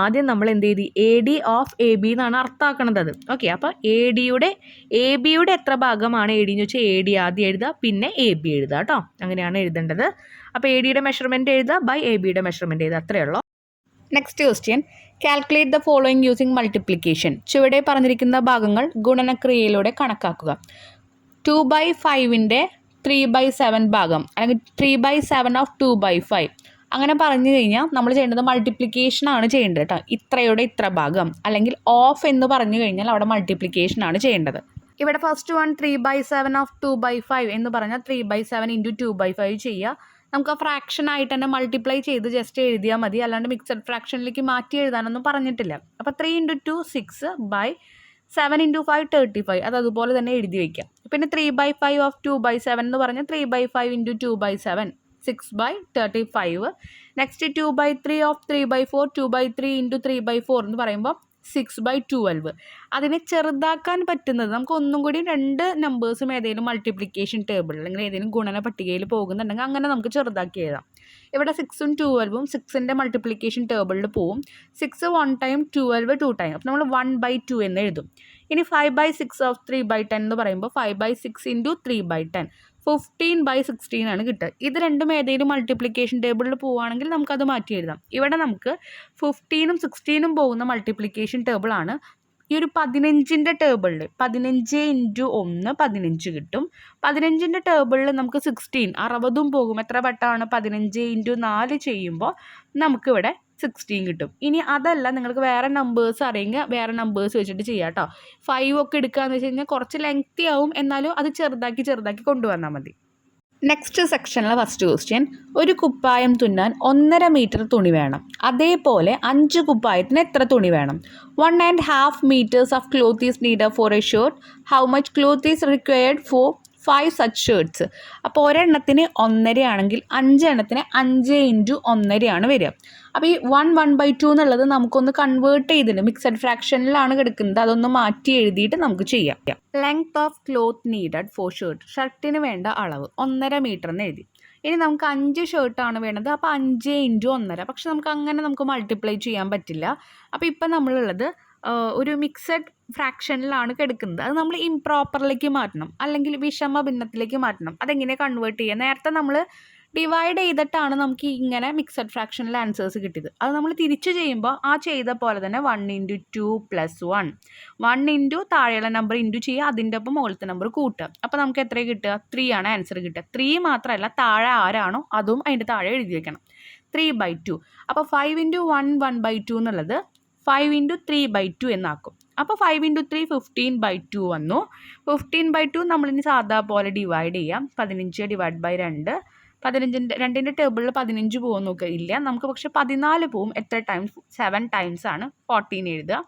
ആദ്യം നമ്മൾ എന്ത് ചെയ്തി? AD ഓഫ് AB എന്നാണ് അർത്ഥമാക്കണത് അത്. ഓക്കെ, അപ്പോൾ ABയുടെ എത്ര ഭാഗമാണ് AD എന്ന് ചോദിച്ചാൽ AD ആദ്യം എഴുതുക, പിന്നെ AB എഴുതുക കേട്ടോ. അങ്ങനെയാണ് എഴുതേണ്ടത്. അപ്പോൾ ADയുടെ മെഷർമെൻറ്റ് എഴുതുക, ബൈ ABയുടെ മെഷർമെൻറ്റ് എഴുതുക, അത്രയേ ഉള്ളൂ. Next question, calculate the following using multiplication. ചുവടെ പറഞ്ഞിരിക്കുന്ന ഭാഗങ്ങൾ ഗുണനക്രിയയിലൂടെ കണക്കാക്കുക. 2/5ൻ്റെ 3/7 ഭാഗം, അല്ലെങ്കിൽ 3/7 ഓഫ് 2/5 അങ്ങനെ പറഞ്ഞു കഴിഞ്ഞാൽ നമ്മൾ ചെയ്യേണ്ടത് മൾട്ടിപ്ലിക്കേഷൻ ആണ് ചെയ്യേണ്ടത് കേട്ടോ. ഇത്രയുടെ ഇത്ര ഭാഗം, അല്ലെങ്കിൽ ഓഫ് എന്ന് പറഞ്ഞു കഴിഞ്ഞാൽ അവിടെ മൾട്ടിപ്ലിക്കേഷൻ ആണ് ചെയ്യേണ്ടത്. ഇവിടെ ഫസ്റ്റ് വൺ 3/7 ഓഫ് 2/5 എന്ന് പറഞ്ഞാൽ 3/7 × 2/5 ചെയ്യുക. നമുക്ക് ആ ഫ്രാക്ഷൻ ആയിട്ട് തന്നെ മൾട്ടിപ്ലൈ ചെയ്ത് ജസ്റ്റ് എഴുതിയാൽ മതി, അല്ലാണ്ട് മിക്സഡ് ഫ്രാക്ഷനിലേക്ക് മാറ്റി എഴുതാനൊന്നും പറഞ്ഞിട്ടില്ല. അപ്പോൾ 3 × 2 6/7 × 5 35, അത് അതുപോലെ തന്നെ എഴുതി വയ്ക്കാം. പിന്നെ 3/5 ഓഫ് 2/7 എന്ന് പറഞ്ഞാൽ 3/5 × 2/7 6/35. നെക്സ്റ്റ് 2/3 ഓഫ് 3/4 2/3 × 3/4 എന്ന് പറയുമ്പോൾ 6/12. അതിനെ ചെറുതാക്കാൻ പറ്റുന്നത് നമുക്ക് ഒന്നും കൂടി 2 നമ്പേഴ്സും ഏതെങ്കിലും മൾട്ടിപ്ലിക്കേഷൻ ടേബിൾ അല്ലെങ്കിൽ ഏതെങ്കിലും ഗുണന പട്ടികയിൽ പോകുന്നുണ്ടെങ്കിൽ അങ്ങനെ നമുക്ക് ചെറുതാക്കി എഴുതാം. ഇവിടെ 6ഉം 12ഉം 6ൻ്റെ മൾട്ടിപ്ലിക്കേഷൻ ടേബിളിൽ പോവും. 6 1 ടൈം, 12 2 ടൈം. അപ്പോൾ നമ്മൾ 1/2 എന്ന് എഴുതും. ഇനി 5/6 ഓഫ് 3/10 എന്ന് പറയുമ്പോൾ 5/6 × 3/10 15/16 ആണ് കിട്ടുക. ഇത് രണ്ടും ഏതെങ്കിലും മൾട്ടിപ്ലിക്കേഷൻ ടേബിളിൽ പോവുകയാണെങ്കിൽ നമുക്കത് മാറ്റി എഴുതാം. ഇവിടെ നമുക്ക് 15ഉം 16ഉം പോകുന്ന മൾട്ടിപ്ലിക്കേഷൻ ടേബിളാണ്. ഈ ഒരു 15ൻ്റെ ടേബിളിൽ 15 × 1 15 കിട്ടും. 15ൻ്റെ ടേബിളിൽ നമുക്ക് 16 60ഉം പോകും. എത്ര വട്ടമാണ്? 15 × 4 ചെയ്യുമ്പോൾ നമുക്കിവിടെ 16 കിട്ടും. ഇനി അതല്ല, നിങ്ങൾക്ക് വേറെ നമ്പേഴ്സ് അറിയെങ്കിൽ വേറെ നമ്പേഴ്സ് വെച്ചിട്ട് ചെയ്യാം കേട്ടോ. 5 ഒക്കെ എടുക്കുകയെന്ന് വെച്ച് കഴിഞ്ഞാൽ കുറച്ച് ലെങ്തി ആവും, എന്നാലും അത് ചെറുതാക്കി കൊണ്ടുവന്നാൽ മതി. നെക്സ്റ്റ് സെക്ഷനിലെ ഫസ്റ്റ് ക്വസ്റ്റ്യൻ, ഒരു കുപ്പായം തുന്നാൻ 1.5 മീറ്റർ തുണി വേണം. അതേപോലെ 5 കുപ്പായത്തിന് എത്ര തുണി വേണം? 1.5 meters of cloth is needed for a shirt. How much cloth is required for 5 such shirts? അപ്പോൾ ഒരെണ്ണത്തിന് 1.5 ആണെങ്കിൽ 5 എണ്ണത്തിന് 5 × 1.5 ആണ് വരിക. അപ്പോൾ ഈ 1/2 എന്നുള്ളത് നമുക്കൊന്ന് കൺവേർട്ട് ചെയ്തിട്ട് മിക്സഡ് ഫ്രാക്ഷനിലാണ് കിടക്കുന്നത്, അതൊന്ന് മാറ്റി എഴുതിയിട്ട് നമുക്ക് ചെയ്യാം. Length of cloth needed for shirt, ഷർട്ടിന് വേണ്ട അളവ് 1.5 മീറ്റർ എന്ന് എഴുതി. ഇനി നമുക്ക് 5 ഷർട്ടാണ് വേണ്ടത്, അപ്പോൾ 5 × 1.5. പക്ഷെ നമുക്ക് മൾട്ടിപ്ലൈ ചെയ്യാൻ പറ്റില്ല. അപ്പോൾ ഇപ്പം നമ്മളുള്ളത് ഒരു മിക്സഡ് ഫ്രാക്ഷനിലാണ് കിടക്കുന്നത്. അത് നമ്മൾ ഇംപ്രോപ്പറിലേക്ക് മാറ്റണം, അല്ലെങ്കിൽ വിഷമ ഭിന്നത്തിലേക്ക് മാറ്റണം. അതെങ്ങനെ കൺവേർട്ട് ചെയ്യുക? നേരത്തെ നമ്മൾ ഡിവൈഡ് ചെയ്തിട്ടാണ് നമുക്ക് ഇങ്ങനെ മിക്സഡ് ഫ്രാക്ഷനിൽ ആൻസേഴ്സ് കിട്ടിയത്. അത് നമ്മൾ തിരിച്ചു ചെയ്യുമ്പോൾ ആ ചെയ്ത പോലെ തന്നെ 1 × 2 + 1, 1 താഴെയുള്ള നമ്പർ ഇൻറ്റു ചെയ്യുക, അതിൻ്റെ ഒപ്പം മുകളിലത്തെ നമ്പർ കൂട്ടുക. അപ്പോൾ നമുക്ക് എത്ര കിട്ടുക? 3 ആണ് ആൻസർ കിട്ടുക. 3 മാത്രമല്ല, താഴെ ആരാണോ അതും അതിൻ്റെ താഴെ എഴുതി വെക്കണം. 3/2. അപ്പോൾ 5 × 1 1/2 എന്നുള്ളത് 5 × 3/2 എന്നാക്കും. അപ്പോൾ 5 × 3 15/2 വന്നു. 15/2 നമ്മളിനി സാധാ പോലെ ഡിവൈഡ് ചെയ്യാം. 15 / 2. 2ൻ്റെ ടേബിളിൽ 15 പോകും നോക്കുക, ഇല്ല. നമുക്ക് പക്ഷെ 14 പോവും. എത്ര ടൈംസ്? 7 ടൈംസ് ആണ്. 14 എഴുതുക,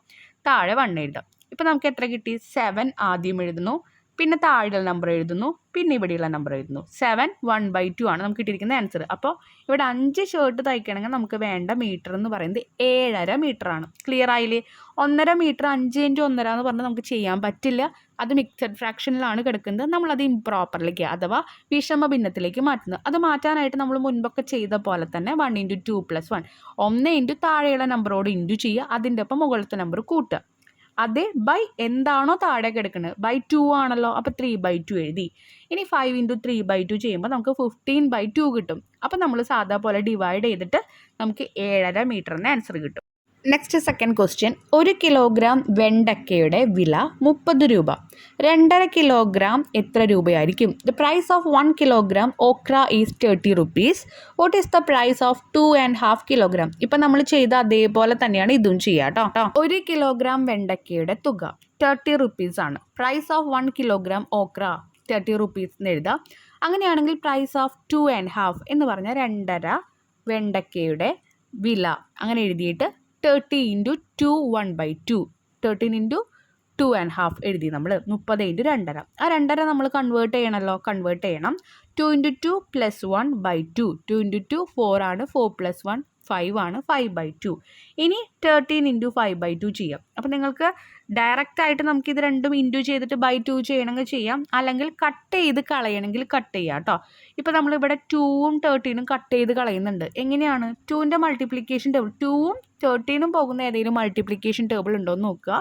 താഴെ 1 എഴുതുക. ഇപ്പോൾ നമുക്ക് എത്ര കിട്ടി? 7 ആദ്യം എഴുതുന്നു, പിന്നെ താഴെയുള്ള നമ്പർ എഴുതുന്നു, പിന്നെ ഇവിടെയുള്ള നമ്പർ എഴുതുന്നു. 7 1/2 ആണ് നമുക്ക് കിട്ടിയിരിക്കുന്ന ആൻസർ. അപ്പോൾ ഇവിടെ 5 ഷർട്ട് തയ്ക്കണമെങ്കിൽ നമുക്ക് വേണ്ട മീറ്റർ എന്ന് പറയുന്നത് 7.5 മീറ്റർ ആണ്. ക്ലിയർ ആയില്ലേ? 1.5 മീറ്റർ 5 × 1.5 എന്ന് പറഞ്ഞാൽ നമുക്ക് ചെയ്യാൻ പറ്റില്ല. അത് മിക്സഡ് ഫ്രാക്ഷനിലാണ് കിടക്കുന്നത്. നമ്മളത് ഇംപ്രോപ്പറിലേക്ക് അഥവാ വിഷമ ഭിന്നത്തിലേക്ക് മാറ്റുന്നത്. അത് മാറ്റാനായിട്ട് നമ്മൾ മുൻപൊക്കെ ചെയ്ത പോലെ തന്നെ 1 × 2 + 1, 1 താഴെയുള്ള നമ്പറോട് ഇൻറ്റു ചെയ്യുക, അതിൻ്റെ ഒപ്പം മുകളിലത്തെ നമ്പർ കൂട്ടുക. അതേ ബൈ എന്താണോ താഴെ കിടക്കുന്നത്, /2 ആണല്ലോ, അപ്പോൾ 3/2 എഴുതി. ഇനി 5 × 3/2 ചെയ്യുമ്പോൾ നമുക്ക് 15/2 കിട്ടും. അപ്പോൾ നമ്മൾ സാധാ പോലെ ഡിവൈഡ് ചെയ്തിട്ട് നമുക്ക് 7.5 മീറ്ററിന് ആൻസർ കിട്ടും. നെക്സ്റ്റ് സെക്കൻഡ് ക്വസ്റ്റ്യൻ, 1 കിലോഗ്രാം വെണ്ടക്കയുടെ വില 30 രൂപ. 2.5 കിലോഗ്രാം എത്ര രൂപയായിരിക്കും? The price of 1 kilogram okra is 30 rupees. What is the price of 2.5 kilogram? ഇപ്പം നമ്മൾ ചെയ്ത അതേപോലെ തന്നെയാണ് ഇതും ചെയ്യുക കേട്ടോ. 1 കിലോഗ്രാം വെണ്ടക്കയുടെ തുക 30 rupees ആണ്. Price of 1 kilogram okra 30 rupees എന്ന് എഴുതാം. അങ്ങനെയാണെങ്കിൽ പ്രൈസ് ഓഫ് 2.5 എന്ന് പറഞ്ഞാൽ 2.5 വെണ്ടക്കയുടെ വില അങ്ങനെ എഴുതിയിട്ട് 30 × 2 1/2, 13 × 2.5 എഴുതി നമ്മൾ. 30 × 2.5. ആ 2.5 നമ്മൾ കൺവേർട്ട് ചെയ്യണമല്ലോ, കൺവേർട്ട് ചെയ്യണം. 2 × 2 + 1/2, 2 × 2 4 ആണ്, 4 + 1 5 ആണ്, 5/2. ഇനി 13 × 5/2 ചെയ്യാം. അപ്പോൾ നിങ്ങൾക്ക് ഡയറക്റ്റ് ആയിട്ട് നമുക്ക് ഇത് രണ്ടും ഇൻറ്റു ചെയ്തിട്ട് /2 ചെയ്യണമെങ്കിൽ ചെയ്യാം, അല്ലെങ്കിൽ കട്ട് ചെയ്ത് കളയണമെങ്കിൽ കട്ട് ചെയ്യാം കേട്ടോ. ഇപ്പോൾ നമ്മളിവിടെ 2ഉം 13ഉം കട്ട് ചെയ്ത് കളയുന്നുണ്ട്. എങ്ങനെയാണ്? 2ൻ്റെ മൾട്ടിപ്ലിക്കേഷൻ ടേബിൾ, 2ഉം 13ഉം പോകുന്ന ഏതെങ്കിലും മൾട്ടിപ്ലിക്കേഷൻ ടേബിൾ ഉണ്ടോ എന്ന് നോക്കുക.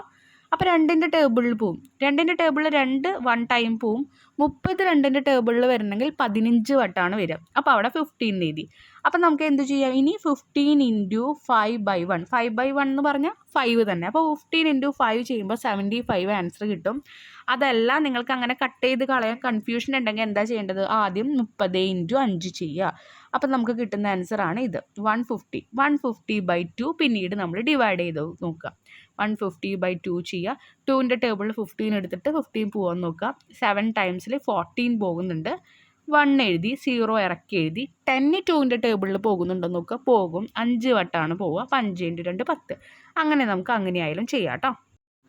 അപ്പോൾ 2ൻ്റെ ടേബിളിൽ പോവും. 2ൻ്റെ ടേബിളിൽ 2 1 ടൈം പോവും. 30 2ൻ്റെ ടേബിളിൽ വരണമെങ്കിൽ 15 വട്ടമാണ് വരിക. അപ്പോൾ അവിടെ 15 എഴുതി. അപ്പം നമുക്ക് എന്ത് ചെയ്യാം? ഇനി 15 × 5/1, 5/1 എന്ന് പറഞ്ഞാൽ 5 തന്നെ. അപ്പോൾ 15 × 5 ചെയ്യുമ്പോൾ 75 ആൻസർ കിട്ടും. അതല്ല നിങ്ങൾക്ക് അങ്ങനെ കട്ട് ചെയ്ത് കളയാൻ കൺഫ്യൂഷൻ ഉണ്ടെങ്കിൽ എന്താ ചെയ്യേണ്ടത്? ആദ്യം 30 × 5 ചെയ്യുക. അപ്പം നമുക്ക് കിട്ടുന്ന ആൻസറാണ് ഇത്, 150. 150/2 പിന്നീട് നമ്മൾ ഡിവൈഡ് ചെയ്ത് നോക്കുക. 150/2 ചെയ്യുക. 2ൻ്റെ ടേബിളിൽ 15 എടുത്തിട്ട് 15 പോകാൻ നോക്കുക. 7 ടൈംസിൽ 14 പോകുന്നുണ്ട്. 1 എഴുതി, 0 ഇറക്കി എഴുതി. 10 2ൻ്റെ ടേബിളിൽ പോകുന്നുണ്ടോ നോക്കുക. പോകും. 5 വട്ടമാണ് പോവുക. അപ്പോൾ 5 × 2 10. അങ്ങനെ നമുക്ക് അങ്ങനെയായാലും ചെയ്യാം കേട്ടോ.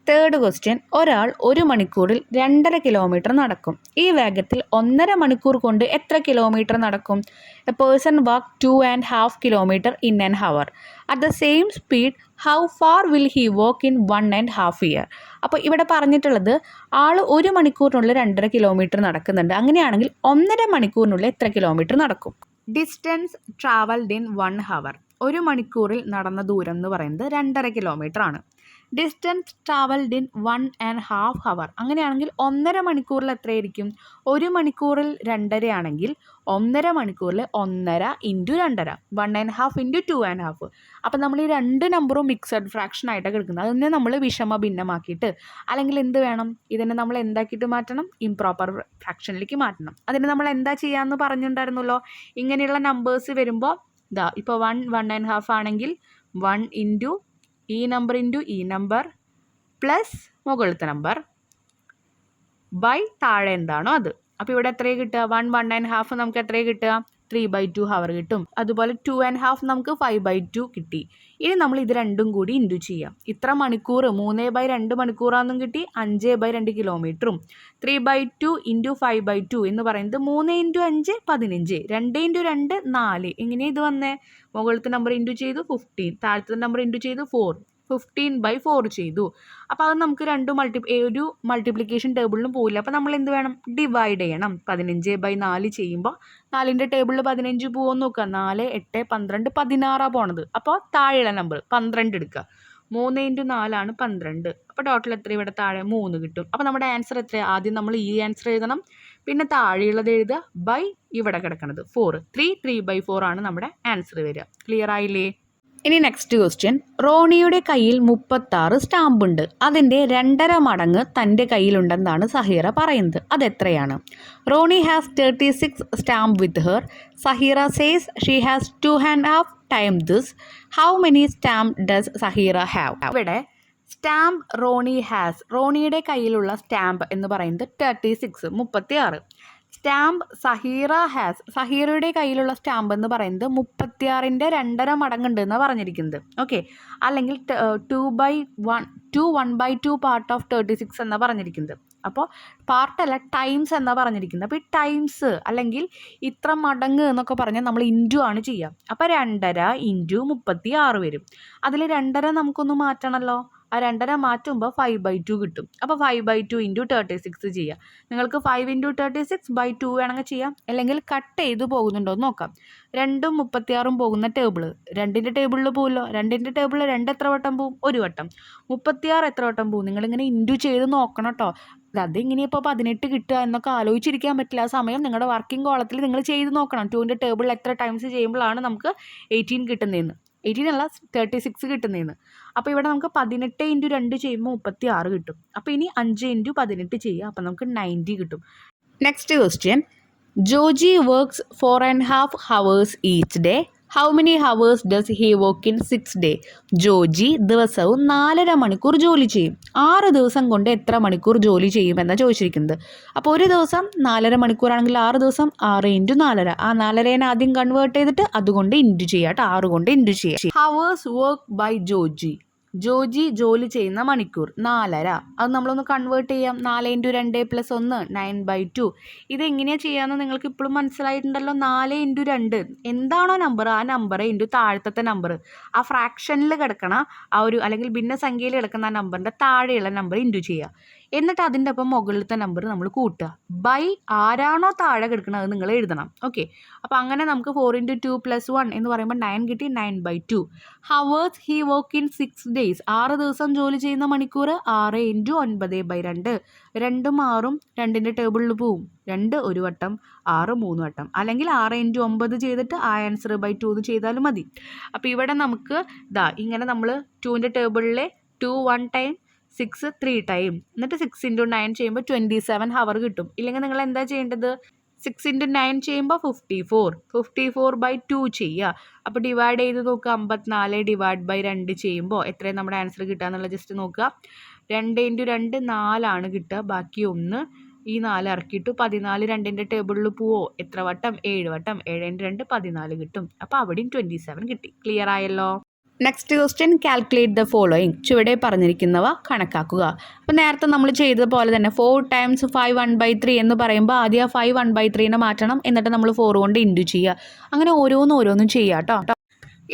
തേർഡ് ക്വസ്റ്റ്യൻ, ഒരാൾ 1 മണിക്കൂറിൽ 2.5 കിലോമീറ്റർ നടക്കും. ഈ വേഗത്തിൽ 1.5 മണിക്കൂർ കൊണ്ട് എത്ര കിലോമീറ്റർ നടക്കും? A person walk 2.5 kilometre in an hour. At the same speed how far will he walk in 1.5 hour? അപ്പോൾ ഇവിടെ പറഞ്ഞിട്ടുള്ളത് ആൾ 1 മണിക്കൂറിനുള്ളിൽ 2.5 കിലോമീറ്റർ നടക്കുന്നുണ്ട്. അങ്ങനെയാണെങ്കിൽ 1.5 മണിക്കൂറിനുള്ളിൽ എത്ര കിലോമീറ്റർ നടക്കും? Distance travelled in 1 hour. 1 മണിക്കൂറിൽ നടന്ന ദൂരം എന്ന് പറയുന്നത് 2.5 കിലോമീറ്റർ ആണ്. Distance travelled in 1.5 hour. അങ്ങനെയാണെങ്കിൽ 1.5 മണിക്കൂറിൽ എത്രയായിരിക്കും? 1 മണിക്കൂറിൽ 2.5 ആണെങ്കിൽ 1.5 മണിക്കൂറിൽ 1.5 × 2.5, 1.5 × 2.5. അപ്പം നമ്മൾ ഈ 2 നമ്പറും മിക്സഡ് ഫ്രാക്ഷൻ ആയിട്ടാണ് കിടക്കുന്നത്. അതിനെ നമ്മൾ വിഷമ ഭിന്നമാക്കിയിട്ട്, അല്ലെങ്കിൽ എന്ത് വേണം? ഇതിനെ നമ്മൾ എന്താക്കിയിട്ട് മാറ്റണം? ഇംപ്രോപ്പർ ഫ്രാക്ഷനിലേക്ക് മാറ്റണം. അതിന് നമ്മൾ എന്താ ചെയ്യാമെന്ന് പറഞ്ഞിട്ടുണ്ടായിരുന്നല്ലോ. ഇങ്ങനെയുള്ള നമ്പേഴ്സ് വരുമ്പോൾ ഇപ്പോൾ 1 1.5 ആണെങ്കിൽ 1 × ഈ നമ്പർ × ഈ നമ്പർ പ്ലസ് മുകളിലത്തെ നമ്പർ ബൈ താഴെ എന്താണോ അത്. അപ്പോൾ ഇവിടെ എത്രയാണ് കിട്ടുക? 1.5 നമുക്ക് എത്രയാണ് കിട്ടുക? 3/2 ഹവർ കിട്ടും. അതുപോലെ 2.5 നമുക്ക് 5/2 കിട്ടി. ഇനി നമ്മൾ ഇത് രണ്ടും കൂടി ഇൻറ്റു ചെയ്യാം. ഇത്ര മണിക്കൂർ 3/2 മണിക്കൂറാണെന്നും കിട്ടി, 5/2 കിലോമീറ്ററും. 3/2 ഇൻറ്റു 5/2 എന്ന് പറയുന്നത് 3 × 5 15, 2 × 2 4. എങ്ങനെയാണ് ഇത് വന്നേ? മുകളിലത്തെ നമ്പർ ഇൻറ്റു ചെയ്തു 15, താഴത്തെ നമ്പർ ഇൻറ്റു ചെയ്തു 4, 15/4 ചെയ്തു. അപ്പോൾ അത് നമുക്ക് ഒരു മൾട്ടിപ്ലിക്കേഷൻ ടേബിളിലും പോവില്ല. അപ്പോൾ നമ്മൾ എന്ത് വേണം? ഡിവൈഡ് ചെയ്യണം. 15/4 ചെയ്യുമ്പോൾ 4ൻ്റെ ടേബിളിൽ 15 പോകുമെന്ന് നോക്കുക. 4, 8, 12, 16 പോണത്. അപ്പോൾ താഴെയുള്ള നമ്പർ 12 എടുക്കുക. 3 × 4 12. അപ്പോൾ ടോട്ടൽ എത്ര ഇവിടെ താഴെ? 3 കിട്ടും. അപ്പോൾ നമ്മുടെ ആൻസർ എത്രയാണ്? ആദ്യം നമ്മൾ ഈ ആൻസർ എഴുതണം, പിന്നെ താഴെയുള്ളത് എഴുതുക, ബൈ ഇവിടെ കിടക്കുന്നത് 4. 3/4 ആണ് നമ്മുടെ ആൻസർ വരിക. ക്ലിയർ ആയില്ലേ? ഇനി നെക്സ്റ്റ് ക്വസ്റ്റ്യൻ. റോണിയുടെ കയ്യിൽ 36 സ്റ്റാമ്പ് ഉണ്ട്. അതിൻ്റെ 2.5 മടങ്ങ് തൻ്റെ കയ്യിലുണ്ടെന്നാണ് സഹീറ പറയുന്നത്. അതെത്രയാണ്? Ronnie has 36 stamp with her. Saheera says she has 2.5 time this. How many stamp does Saheera have? ഇവിടെ സ്റ്റാമ്പ് റോണിയുടെ കയ്യിലുള്ള സ്റ്റാമ്പ് എന്ന് പറയുന്നത് 36, 36. സ്റ്റാമ്പ് സഹീറയുടെ കയ്യിലുള്ള സ്റ്റാമ്പ് എന്ന് പറയുന്നത് 36ൻ്റെ 2.5 മടങ്ങുണ്ട് എന്നാണ് പറഞ്ഞിരിക്കുന്നത്. ഓക്കെ, അല്ലെങ്കിൽ 1/2 പാർട്ട് ഓഫ് 36 എന്നാണ് പറഞ്ഞിരിക്കുന്നത്. അപ്പോൾ പാർട്ടല്ല, ടൈംസ് എന്നാണ് പറഞ്ഞിരിക്കുന്നത്. അപ്പോൾ ഈ ടൈംസ് അല്ലെങ്കിൽ ഇത്ര മടങ്ങ് എന്നൊക്കെ പറഞ്ഞാൽ നമ്മൾ ഇൻറ്റു ആണ് ചെയ്യുക. അപ്പോൾ 2.5 × 36 വരും. അതിൽ 2.5 നമുക്കൊന്ന് മാറ്റണമല്ലോ. ആ 2.5 മാറ്റുമ്പോൾ 5/2 കിട്ടും. അപ്പോൾ 5/2 × 36 ചെയ്യുക. നിങ്ങൾക്ക് 5 × 36/2 വേണമെങ്കിൽ ചെയ്യാം, അല്ലെങ്കിൽ കട്ട് ചെയ്ത് പോകുന്നുണ്ടോ എന്ന് നോക്കാം. 2ഉം 36ഉം പോകുന്ന ടേബിൾ 2ൻ്റെ ടേബിളിൽ പോകുമല്ലോ. 2ൻ്റെ ടേബിളിൽ 2 എത്ര വട്ടം പോകും? 1 വട്ടം. 36 എത്ര വട്ടം പോകും? നിങ്ങളിങ്ങനെ ഇൻറ്റു ചെയ്ത് നോക്കണം കേട്ടോ. അതിങ്ങനെ ഇപ്പോൾ 18 കിട്ടുക എന്നൊക്കെ ആലോചിച്ചിരിക്കാൻ പറ്റില്ല. ആ സമയം നിങ്ങളുടെ വർക്കിംഗ് കോളത്തിൽ നിങ്ങൾ ചെയ്ത് നോക്കണം. 2ൻ്റെ ടേബിളിൽ എത്ര ടൈംസ് ചെയ്യുമ്പോഴാണ് നമുക്ക് 18 കിട്ടുന്നതെന്ന്. 18 അല്ല, 36 കിട്ടുന്നതെന്ന്. അപ്പോൾ ഇവിടെ നമുക്ക് 18 × 2 ചെയ്യുമ്പോൾ 36 കിട്ടും. അപ്പോൾ ഇനി 5 × 18 ചെയ്യുക. അപ്പോൾ നമുക്ക് 90 കിട്ടും. Next question. Joji works 4.5 hours each day. How many hours does he work in 6 days? Joji ദിവസവും 4.5 മണിക്കൂർ ജോലി ചെയ്യും. 6 ദിവസം കൊണ്ട് എത്ര മണിക്കൂർ ജോലി ചെയ്യുമെന്നാണ് ചോദിച്ചിരിക്കുന്നത്. അപ്പോൾ ഒരു ദിവസം 4.5 മണിക്കൂറാണെങ്കിൽ 6 ദിവസം 6 × 4.5. ആ 4.5 ആദ്യം കൺവേർട്ട് ചെയ്തിട്ട് അതുകൊണ്ട് ഇൻറ്റു ചെയ്യുക കേട്ടോ. 6 കൊണ്ട് ഇൻറ്റു ചെയ്യുക. ഹവേഴ്സ് വർക്ക് ബൈ ജോജി ജോലി ചെയ്യുന്ന മണിക്കൂർ 4.5. അത് നമ്മളൊന്ന് കൺവേർട്ട് ചെയ്യാം. 4 × 2 + 1 9/2. ഇതെങ്ങനെയാണ് ചെയ്യാമെന്ന് നിങ്ങൾക്ക് ഇപ്പോഴും മനസ്സിലായിട്ടുണ്ടല്ലോ. 4 × 2 എന്താണോ നമ്പർ, ആ നമ്പർ ഇൻറ്റു താഴത്തെ നമ്പർ, ആ ഫ്രാക്ഷനിൽ കിടക്കണ ആ ഒരു അല്ലെങ്കിൽ ഭിന്നസംഖ്യയിൽ കിടക്കുന്ന ആ നമ്പറിൻ്റെ താഴെയുള്ള നമ്പർ ഇൻറ്റു ചെയ്യുക. എന്നിട്ട് അതിൻ്റെ ഒപ്പം മുകളിലത്തെ നമ്പർ നമ്മൾ കൂട്ടുക. ബൈ ആരാണോ താഴെ കിടക്കുന്നത് അത് നിങ്ങൾ എഴുതണം. ഓക്കെ, അപ്പോൾ അങ്ങനെ നമുക്ക് 4 × 2 + 1 എന്ന് പറയുമ്പോൾ 9 കിട്ടി. 9/2. Hours he work in 6 days. 6 ദിവസം ജോലി ചെയ്യുന്ന മണിക്കൂർ 6 × 9/2. 2ഉം 6ഉം 2ൻ്റെ ടേബിളിൽ പോവും. 2 ഒരു വട്ടം, 6 3 വട്ടം, അല്ലെങ്കിൽ 6 × 9 ചെയ്തിട്ട് ആ ആൻസർ /2 എന്ന് ചെയ്താലും മതി. അപ്പോൾ ഇവിടെ നമുക്ക് ഇങ്ങനെ നമ്മൾ 2ൻ്റെ ടേബിളിലെ 2 1 ടൈം, 6 3 ടൈം, എന്നിട്ട് 6 × 9 ചെയ്യുമ്പോൾ 27 ഹവർ കിട്ടും. ഇല്ലെങ്കിൽ നിങ്ങൾ എന്താ ചെയ്യേണ്ടത്? 6 × 9 ചെയ്യുമ്പോൾ 54, 54/2 ചെയ്യുക. അപ്പോൾ ഡിവൈഡ് ചെയ്ത് നോക്കുക. 54 / 2 ചെയ്യുമ്പോൾ എത്രയും നമ്മുടെ ആൻസർ കിട്ടുക എന്നുള്ളത് ജസ്റ്റ് നോക്കുക. 2 × 2 4 കിട്ടുക. ബാക്കി 1, ഈ 4 ഇറക്കിയിട്ടു. 14 2ൻ്റെ ടേബിളിൽ പോവോ? എത്ര വട്ടം? 7 വട്ടം. 7 × 2 14 കിട്ടും. അപ്പോൾ അവിടെയും 27 കിട്ടി. ക്ലിയർ ആയല്ലോ? Next question. Calculate the following. ചുവടെ പറഞ്ഞിരിക്കുന്നവ കണക്കാക്കുക. അപ്പോൾ നേരത്തെ നമ്മൾ ചെയ്തതുപോലെ തന്നെ 4 × 5 1/3 എന്ന് പറയുമ്പോൾ ആദ്യം ആ 5 1/3 മാറ്റണം. എന്നിട്ട് നമ്മൾ 4 കൊണ്ട് ഇൻറ്റു ചെയ്യുക. അങ്ങനെ ഓരോന്നും ചെയ്യുക കേട്ടോ.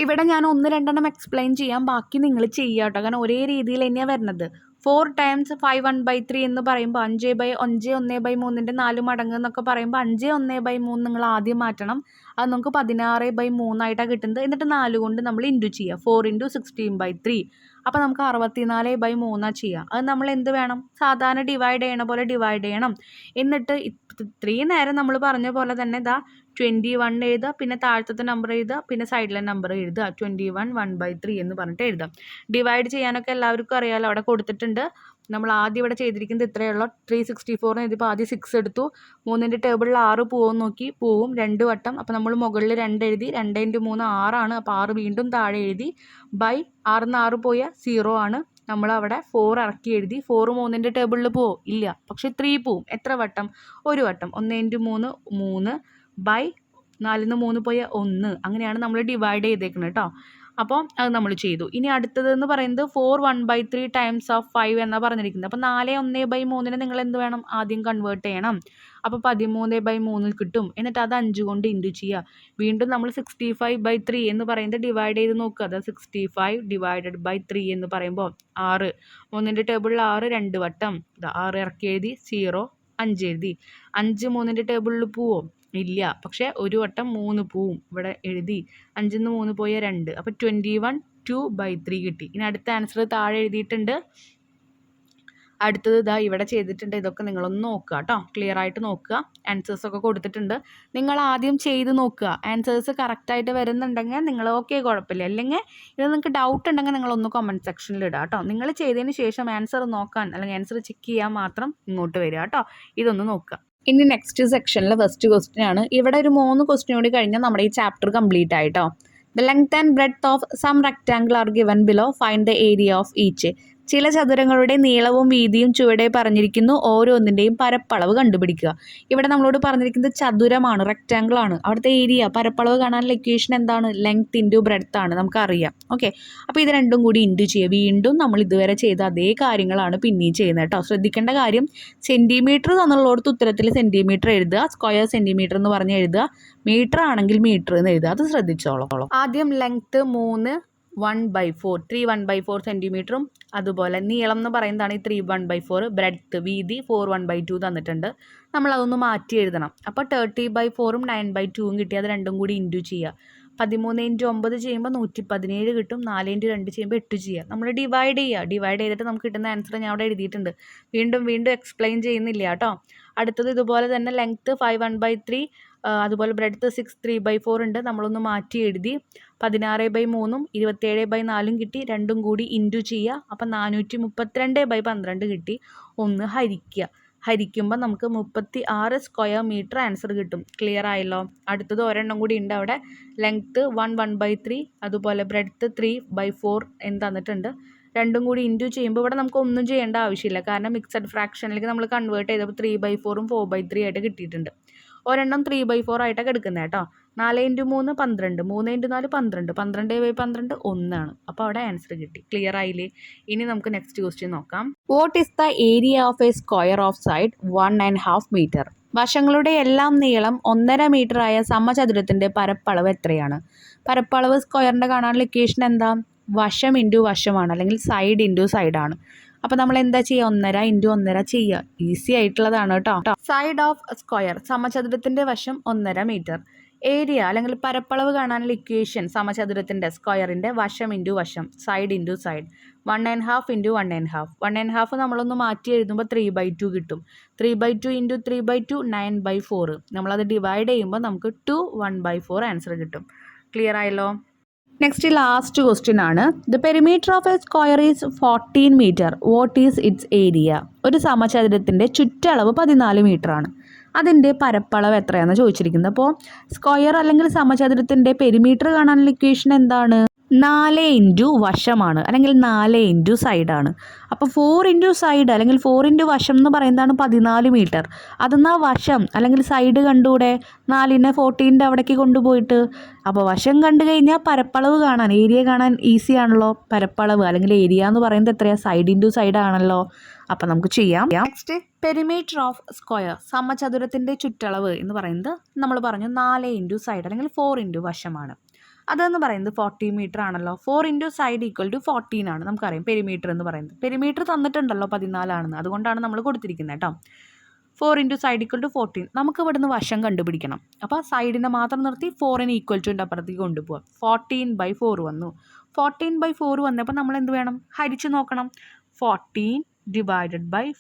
ഇവിടെ ഞാൻ 1 2 എക്സ്പ്ലെയിൻ ചെയ്യാം, ബാക്കി നിങ്ങൾ ചെയ്യുക കേട്ടോ. കാരണം ഒരേ രീതിയിൽ തന്നെയാണ് വരുന്നത്. 4 × 5 1/3 എന്ന് പറയുമ്പോൾ 5/1/3ൻ്റെ 4 മടങ്ങ് എന്നൊക്കെ പറയുമ്പോൾ 5/1/3 നിങ്ങൾ ആദ്യം മാറ്റണം. അത് നമുക്ക് 16/3 ആയിട്ടാണ് കിട്ടുന്നത്. എന്നിട്ട് 4 കൊണ്ട് നമ്മൾ ഇൻറ്റു ചെയ്യുക. 4 × 16/3. അപ്പോൾ നമുക്ക് 64/3 ചെയ്യുക. അത് നമ്മൾ എന്ത് വേണം? സാധാരണ ഡിവൈഡ് ചെയ്യണ പോലെ ഡിവൈഡ് ചെയ്യണം. എന്നിട്ട് ഇത്രയും നേരം നമ്മൾ പറഞ്ഞ പോലെ തന്നെ 21 എഴുതുക, പിന്നെ താഴത്തെ നമ്പർ എഴുതുക, പിന്നെ സൈഡിലെ നമ്പർ എഴുതുക. 21 1/3 എന്ന് പറഞ്ഞിട്ട് എഴുതാം. ഡിവൈഡ് ചെയ്യാനൊക്കെ എല്ലാവർക്കും അറിയാമല്ലോ, അവിടെ കൊടുത്തിട്ടുണ്ട്. നമ്മൾ ആദ്യം ഇവിടെ ചെയ്തിരിക്കുന്നത് ഇത്രയേ ഉള്ളൂ. 364 എഴുതിയപ്പോൾ ആദ്യം 6 എടുത്തു. 3ൻ്റെ ടേബിളിൽ 6 പോവും നോക്കി, പോവും 2 വട്ടം. അപ്പോൾ നമ്മൾ മുകളിൽ 2 എഴുതി. 2 × 3 6 ആണ്. അപ്പോൾ 6 വീണ്ടും താഴെ എഴുതി. ബൈ 6 ന്ന് 6 പോയാൽ 0 ആണ്. നമ്മളവിടെ 4 ഇറക്കി എഴുതി. 4 3ൻ്റെ ടേബിളിൽ പോവും? ഇല്ല. പക്ഷേ 3 പോവും. എത്ര വട്ടം? ഒരു വട്ടം. 1 × 3 3 ബൈ 4ന്ന് 3 പോയ 1. അങ്ങനെയാണ് നമ്മൾ ഡിവൈഡ് ചെയ്തേക്കുന്നത് കേട്ടോ. അപ്പോൾ അത് നമ്മൾ ചെയ്തു. ഇനി അടുത്തതെന്ന് പറയുന്നത് 4 1/3 ടൈംസ് ഓഫ് 5 എന്നാണ് പറഞ്ഞിരിക്കുന്നത്. അപ്പോൾ 4 1/3 നിങ്ങൾ എന്ത് വേണം? ആദ്യം കൺവേർട്ട് ചെയ്യണം. അപ്പോൾ 13/3 കിട്ടും. എന്നിട്ട് അത് 5 കൊണ്ട് ഇൻറ്റു ചെയ്യുക. വീണ്ടും നമ്മൾ 65/3 എന്ന് പറയുന്നത് ഡിവൈഡ് ചെയ്ത് നോക്കുക. അത് 65/3 എന്ന് പറയുമ്പോൾ 6. 3ൻ്റെ ടേബിളിൽ 6 2 വട്ടം. 6 ഇറക്കി എഴുതി. 0 5 എഴുതി. 5 3ൻ്റെ ടേബിളിൽ പോവോ? ഇല്ല. പക്ഷേ ഒരു വട്ടം 3 പോവും. ഇവിടെ എഴുതി. 5ന്ന് 3 പോയ 2. അപ്പോൾ 21 2/3 കിട്ടി. ഇനി അടുത്ത ആൻസർ താഴെ എഴുതിയിട്ടുണ്ട്. അടുത്തത് ഇതാ ഇവിടെ ചെയ്തിട്ടുണ്ട്. ഇതൊക്കെ നിങ്ങളൊന്ന് നോക്കുക കേട്ടോ. ക്ലിയർ ആയിട്ട് നോക്കുക. ആൻസേഴ്സൊക്കെ കൊടുത്തിട്ടുണ്ട്. നിങ്ങൾ ആദ്യം ചെയ്ത് നോക്കുക. ആൻസേഴ്സ് കറക്റ്റായിട്ട് വരുന്നുണ്ടെങ്കിൽ നിങ്ങൾ ഓക്കെ, കുഴപ്പമില്ല. അല്ലെങ്കിൽ ഇത് നിങ്ങൾക്ക് ഡൗട്ട് ഉണ്ടെങ്കിൽ നിങ്ങളൊന്ന് കമൻറ്റ് സെക്ഷനിൽ ഇടുക കേട്ടോ. നിങ്ങൾ ചെയ്തതിന് ശേഷം ആൻസർ നോക്കാൻ അല്ലെങ്കിൽ ആൻസർ ചെക്ക് ചെയ്യാൻ മാത്രം ഇങ്ങോട്ട് വരിക കേട്ടോ. ഇതൊന്ന് നോക്കുക. ഇനി നെക്സ്റ്റ് സെക്ഷനിൽ ഫസ്റ്റ് ക്വസ്റ്റ്യൻ ആണ്. ഇവിടെ ഒരു 3 ക്വസ്റ്റ്യൻ കൂടി കഴിഞ്ഞാൽ നമ്മുടെ ഈ ചാപ്റ്റർ കംപ്ലീറ്റ് ആയിട്ടോ. The length and breadth of some rectangle are given below. Find the area of each. ചില ചതുരങ്ങളുടെ നീളവും വീതിയും ചുവടെ പറഞ്ഞിരിക്കുന്നു. ഓരോന്നിൻ്റെയും പരപ്പളവ് കണ്ടുപിടിക്കുക. ഇവിടെ നമ്മളോട് പറഞ്ഞിരിക്കുന്നത് ചതുരമാണ്, റെക്റ്റാങ്കിൾ ആണ്. അവിടുത്തെ ഏരിയ, പരപ്പളവ് കാണാനുള്ള ഇക്വേഷൻ എന്താണ്? ലെങ്ത് ഇൻറ്റു ബ്രെഡ്ത്ത് ആണ്. നമുക്കറിയാം. ഓക്കെ, അപ്പോൾ ഇത് രണ്ടും കൂടി ഇൻറ്റു ചെയ്യുക. വീണ്ടും നമ്മൾ ഇതുവരെ ചെയ്ത അതേ കാര്യങ്ങളാണ് പിന്നെയും ചെയ്യുന്നത് കേട്ടോ. ശ്രദ്ധിക്കേണ്ട കാര്യം, സെൻറ്റിമീറ്റർ തന്നുള്ളടത്ത് ഉത്തരത്തിൽ സെൻറ്റിമീറ്റർ എഴുതുക. സ്ക്വയർ സെൻറ്റിമീറ്റർ എന്ന് പറഞ്ഞ് എഴുതുക. മീറ്റർ ആണെങ്കിൽ മീറ്റർ എന്ന് എഴുതുക. അത് ശ്രദ്ധിച്ചോളൂ. ആദ്യം ലെങ്ത്ത് 3 1/4 3 1/4 സെൻറ്റിമീറ്ററും അതുപോലെ നീളം എന്ന് പറയുന്നതാണ് ഈ 3 1/4. ബ്രെഡ്ത്ത് വീതി 4 1/2 തന്നിട്ടുണ്ട്. നമ്മളതൊന്ന് മാറ്റി എഴുതണം. അപ്പോൾ 30/4 9/2 കിട്ടി. അത് രണ്ടും കൂടി ഇൻറ്റു ചെയ്യുക. 13 × 9 ചെയ്യുമ്പോൾ 117 കിട്ടും. 4 × 2 ചെയ്യുമ്പോൾ 8 ചെയ്യുക. നമ്മൾ ഡിവൈഡ് ചെയ്യുക. ഡിവൈഡ് ചെയ്തിട്ട് നമുക്ക് കിട്ടുന്ന ആൻസർ ഞാൻ അവിടെ എഴുതിയിട്ടുണ്ട്. വീണ്ടും എക്സ്പ്ലെയിൻ ചെയ്യുന്നില്ല കേട്ടോ. അടുത്തത് ഇതുപോലെ തന്നെ ലെങ്ത്ത് 5 1/3 അതുപോലെ ബ്രെഡ്ത്ത് 6 3/4 ഉണ്ട്. നമ്മളൊന്ന് മാറ്റി എഴുതി. 16/3 27/4 കിട്ടി. രണ്ടും കൂടി ഇൻറ്റു ചെയ്യുക. അപ്പം 432/12 കിട്ടി. ഒന്ന് ഹരിക്കുമ്പോൾ നമുക്ക് 36 സ്ക്വയർ മീറ്റർ ആൻസർ കിട്ടും. ക്ലിയർ ആയല്ലോ. അടുത്തത് ഒരെണ്ണം കൂടി ഉണ്ട് അവിടെ. ലെങ്ത്ത് 1 1/3 അതുപോലെ ബ്രെഡ്ത്ത് 3/4 എന്ന് തന്നിട്ടുണ്ട്. രണ്ടും കൂടി ഇൻറ്റു ചെയ്യുമ്പോൾ ഇവിടെ നമുക്ക് ഒന്നും ചെയ്യേണ്ട ആവശ്യമില്ല. കാരണം മിക്സഡ് ഫ്രാക്ഷനിലേക്ക് നമ്മൾ കൺവേർട്ട് ചെയ്തപ്പോൾ 3/4 4/3 ആയിട്ട് കിട്ടിയിട്ടുണ്ട്. ഒരെണ്ണം 3/4 ആയിട്ടൊക്കെ എടുക്കുന്നത് കേട്ടോ. 4 × 3 12 3 × 4 12 12/12 1 ആണ്. അപ്പോൾ അവിടെ ആൻസർ കിട്ടി. ക്ലിയർ ആയില്ലേ? ഇനി നമുക്ക് നെക്സ്റ്റ് ക്വസ്റ്റ്യൻ നോക്കാം. What is the area of a square of side 1.5 metre? വശങ്ങളുടെ എല്ലാം നീളം 1.5 മീറ്റർ ആയ സമചതുരത്തിൻ്റെ പരപ്പളവ് എത്രയാണ്? പരപ്പളവ് സ്ക്വയറിൻ്റെ കാണാനുള്ള ഇക്വേഷൻ എന്താ? വശം ഇൻറ്റു വശമാണ്, അല്ലെങ്കിൽ സൈഡ് ഇൻറ്റു സൈഡാണ്. അപ്പോൾ നമ്മൾ എന്താ ചെയ്യുക? 1.5 × 1.5 ചെയ്യുക. ഈസി ആയിട്ടുള്ളതാണ് കേട്ടോ. സൈഡ് ഓഫ് സ്ക്വയർ, സമചതുരത്തിൻ്റെ വശം 1.5 മീറ്റർ. ഏരിയ അല്ലെങ്കിൽ പരപ്പളവ് കാണാനുള്ള ഇക്വേഷൻ സമചതുരത്തിൻ്റെ സ്ക്വയറിൻ്റെ വശം ഇൻറ്റു വശം, സൈഡ് ഇൻറ്റു സൈഡ്. 1.5 × 1.5 1.5 നമ്മളൊന്ന് മാറ്റി എഴുതുമ്പോൾ 3/2 കിട്ടും. 3/2 × 3/2 9/4. നമ്മളത് ഡിവൈഡ് ചെയ്യുമ്പോൾ നമുക്ക് 2 1/4 ആൻസർ കിട്ടും. ക്ലിയർ ആയല്ലോ? നെക്സ്റ്റ് ലാസ്റ്റ് ക്വസ്റ്റ്യൻ ആണ്. The perimeter of a square is 14 metre. What is its area? ഒരു സമചതുരത്തിൻ്റെ ചുറ്റളവ് 14 മീറ്റർ ആണ്. അതിൻ്റെ പരപ്പളവ് എത്രയാണെന്ന് ചോദിച്ചിരിക്കുന്നത്. അപ്പോൾ സ്ക്വയർ അല്ലെങ്കിൽ സമചതുരത്തിൻ്റെ പെരിമീറ്റർ കാണാനുള്ള ഇക്വേഷൻ എന്താണ്? 4 × വശമാണ്, അല്ലെങ്കിൽ 4 × സൈഡാണ്. അപ്പോൾ 4 × സൈഡ് അല്ലെങ്കിൽ 4 × വശം എന്ന് പറയുന്നതാണ് 14 മീറ്റർ. അതെന്നാ വശം അല്ലെങ്കിൽ സൈഡ് കണ്ടുകൂടെ? 4നെ 14ൻ്റെ അവിടേക്ക് കൊണ്ടുപോയിട്ട്. അപ്പോൾ വശം കണ്ടു കഴിഞ്ഞാൽ പരപ്പളവ് കാണാൻ, ഏരിയ കാണാൻ ഈസി ആണല്ലോ. പരപ്പളവ് അല്ലെങ്കിൽ ഏരിയ എന്ന് പറയുന്നത് എത്രയാണ്? സൈഡ് ഇൻറ്റു സൈഡ് ആണല്ലോ. അപ്പോൾ നമുക്ക് ചെയ്യാം. നെക്സ്റ്റ്, പെരിമീറ്റർ ഓഫ് സ്ക്വയർ, സമചതുരത്തിൻ്റെ ചുറ്റളവ് എന്ന് പറയുന്നത് നമ്മൾ പറഞ്ഞു 4 × സൈഡ് അല്ലെങ്കിൽ 4 × വശമാണ്. അതെന്ന് പറയുന്നത് 40 മീറ്റർ ആണല്ലോ. 4 × സൈഡ് = 14 ആണ്. നമുക്കറിയാം പെരിമീറ്റർ എന്ന് പറയുന്നത്. പെരിമീറ്റർ തന്നിട്ടുണ്ടല്ലോ 14 ആണെന്ന്, അതുകൊണ്ടാണ് നമ്മൾ കൊടുത്തിരിക്കുന്നത് കേട്ടോ. 4 × സൈഡ് = 14. നമുക്ക് ഇവിടുന്ന് വശം കണ്ടുപിടിക്കണം. അപ്പോൾ സൈഡിനെ മാത്രം നിർത്തി 4ന് = അപ്പുറത്തേക്ക് കൊണ്ടുപോകാം. 14/4 വന്നു. 14/4 വന്നപ്പോൾ നമ്മൾ എന്ത് വേണം? ഹരിച്ച് നോക്കണം. 14 /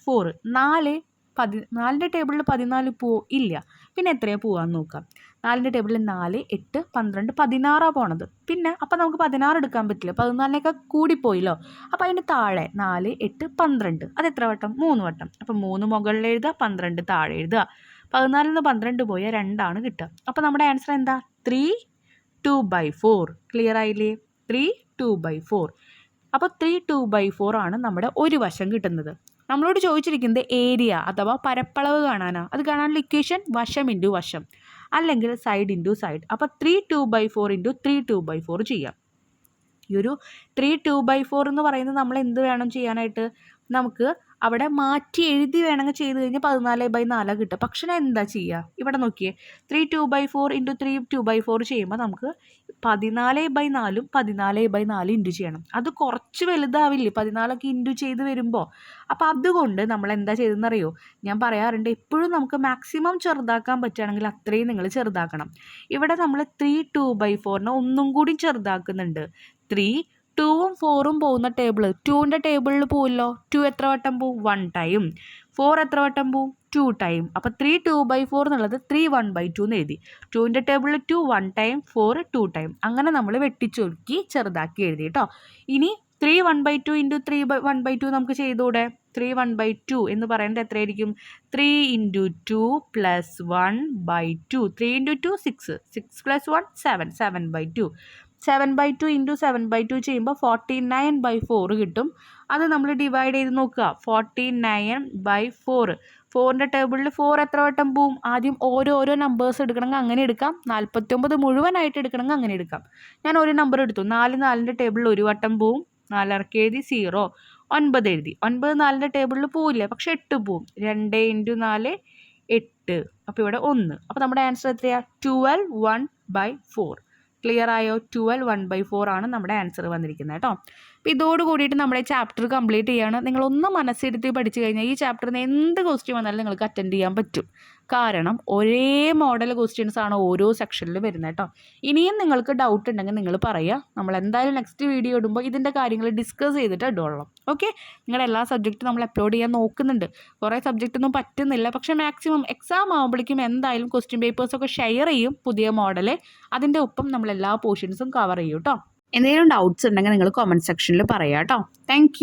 4. 4ൻ്റെ ടേബിളിൽ 14 പോവോ? ഇല്ല. പിന്നെ എത്രയാണ് പോവാന്ന് നോക്കാം. 4ൻ്റെ ടേബിളിൽ 4 8 12 16 പോണത്. പിന്നെ അപ്പോൾ നമുക്ക് 16 എടുക്കാൻ പറ്റില്ല. 14നേക്കാൾ കൂടിപ്പോയില്ലോ. അപ്പോൾ അതിന് താഴെ 4 8 12. അത് എത്ര വട്ടം? 3 വട്ടം. അപ്പോൾ 3 മുകളിൽ എഴുതുക, 12 താഴെ എഴുതുക. 14ൽ നിന്ന് 12 പോയാൽ 2 ആണ് കിട്ടുക. അപ്പോൾ നമ്മുടെ ആൻസർ എന്താ? 3 2/4. ക്ലിയർ ആയില്ലേ? 3 2/4. അപ്പോൾ 3/2/4 ആണ് നമ്മുടെ ഒരു വശം കിട്ടുന്നത്. നമ്മളോട് ചോദിച്ചിരിക്കുന്നത് ഏരിയ അഥവാ പരപ്പളവ് കാണാനാണ്. അത് കാണാനുള്ള ഇക്വേഷൻ വശം ഇൻറ്റു വശം അല്ലെങ്കിൽ സൈഡ് ഇൻറ്റു സൈഡ്. അപ്പോൾ 3/2/4 ഇൻറ്റു 3/2/4 ചെയ്യാം. ഈ ഒരു 3/2/4 എന്ന് പറയുന്നത് നമ്മൾ എന്ത് വേണം ചെയ്യാനായിട്ട്, നമുക്ക് അവിടെ മാറ്റി എഴുതി വേണമെങ്കിൽ ചെയ്ത് കഴിഞ്ഞാൽ 14/4 കിട്ടും. പക്ഷേ എന്താ ചെയ്യുക, ഇവിടെ നോക്കിയേ 3/2/4 ഇൻറ്റു 3/2/4 ചെയ്യുമ്പോൾ നമുക്ക് 14/4 14/4 ഇൻറ്റു ചെയ്യണം. അത് കുറച്ച് വലുതാവില്ലേ 14 ഇൻറ്റു ചെയ്ത് വരുമ്പോൾ. അപ്പോൾ അതുകൊണ്ട് നമ്മൾ എന്താ ചെയ്തെന്നറിയോ, ഞാൻ പറയാറുണ്ട് എപ്പോഴും നമുക്ക് മാക്സിമം ചെറുതാക്കാൻ പറ്റുകയാണെങ്കിൽ അത്രയും നിങ്ങൾ ചെറുതാക്കണം. ഇവിടെ നമ്മൾ 3/2/4 ഒന്നും കൂടി ചെറുതാക്കുന്നുണ്ട്. 3 2ഉം 4ഉം പോകുന്ന ടേബിൾ 2ൻ്റെ ടേബിളിൽ പോവില്ലോ. 2 എത്ര വട്ടം പോവും, 1 ടൈം. 4 എത്ര വട്ടം പോവും, 2 ടൈം. അപ്പോൾ 3/2/4 എന്നുള്ളത് 3/1/2 എന്ന് എഴുതി. 2ൻ്റെ ടേബിളിൽ 2 1 ടൈം, 4 2 ടൈം. അങ്ങനെ നമ്മൾ വെട്ടിച്ചുരുക്കി ചെറുതാക്കി എഴുതി കേട്ടോ. ഇനി 3/1/2 ഇൻറ്റു 3/1/2 നമുക്ക് ചെയ്തുകൂടെ. 3/1/2 എന്ന് പറയുന്നത് എത്രയായിരിക്കും, 3 into 2 plus 1/2. 3 into 2 6, 6 plus 1 7, 7/2. 7/2 into 7/2 ചെയ്യുമ്പോൾ 49/4 കിട്ടും. അത് നമ്മൾ ഡിവൈഡ് ചെയ്ത് നോക്കുക. 49/4. 4ൻ്റെ ടേബിളിൽ 4 എത്ര വട്ടം പോവും, ആദ്യം ഓരോരോ നമ്പേഴ്സ് എടുക്കണമെങ്കിൽ അങ്ങനെ എടുക്കാം. 49 മുഴുവനായിട്ട് എടുക്കണമെങ്കിൽ അങ്ങനെ എടുക്കാം. ഞാൻ ഒരു നമ്പർ എടുത്തു. 4 4ൻ്റെ ടേബിളിൽ ഒരു വട്ടം പോവും. 4 ഇറക്കി എഴുതി 0. 9 എഴുതി. 9 4ൻ്റെ ടേബിളിൽ പോവില്ല, പക്ഷെ 8 പോവും. 2 ഇൻറ്റു 4 8. അപ്പോൾ ഇവിടെ 1. അപ്പോൾ നമ്മുടെ ആൻസർ എത്രയാണ്, 12 1/4. ക്ലിയർ ആയോ? 12 1/4 ആണ് നമ്മുടെ ആൻസർ വന്നിരിക്കുന്നത് കേട്ടോ. അപ്പോൾ ഇതോട് കൂടിയിട്ട് നമ്മുടെ ചാപ്റ്റർ കംപ്ലീറ്റ് ചെയ്യാണ്. നിങ്ങളൊന്ന് മനസ്സിരുത്തി പഠിച്ചു കഴിഞ്ഞാൽ ഈ ചാപ്റ്ററിന് എന്ത് ക്വസ്റ്റ്യൻ വന്നാലും നിങ്ങൾക്ക് അറ്റൻഡ് ചെയ്യാൻ പറ്റും. കാരണം ഒരേ മോഡൽ ക്വസ്റ്റ്യൻസ് ആണ് ഓരോ സെക്ഷനിൽ വരുന്നത് കേട്ടോ. ഇനിയും നിങ്ങൾക്ക് ഡൗട്ട് ഉണ്ടെങ്കിൽ നിങ്ങൾ പറയുക. നമ്മൾ എന്തായാലും നെക്സ്റ്റ് വീഡിയോ ഇടുമ്പോൾ ഇതിൻ്റെ കാര്യങ്ങൾ ഡിസ്കസ് ചെയ്തിട്ട് ഇടുള്ളൂ. ഓക്കെ, നിങ്ങളുടെ എല്ലാ സബ്ജക്റ്റും നമ്മൾ അപ്ലോഡ് ചെയ്യാൻ നോക്കുന്നുണ്ട്. കുറേ സബ്ജക്റ്റൊന്നും പറ്റുന്നില്ല, പക്ഷേ മാക്സിമം എക്സാം ആകുമ്പോഴേക്കും എന്തായാലും ക്വസ്റ്റ്യൻ പേപ്പേഴ്സൊക്കെ ഷെയർ ചെയ്യും പുതിയ മോഡൽ. അതിൻ്റെ ഒപ്പം നമ്മൾ എല്ലാ പോർഷൻസും കവർ ചെയ്യും കേട്ടോ. എന്തെങ്കിലും ഡൗട്ട്സ് ഉണ്ടെങ്കിൽ നിങ്ങൾ കമൻറ്റ് സെക്ഷനിൽ പറയാം കേട്ടോ. താങ്ക്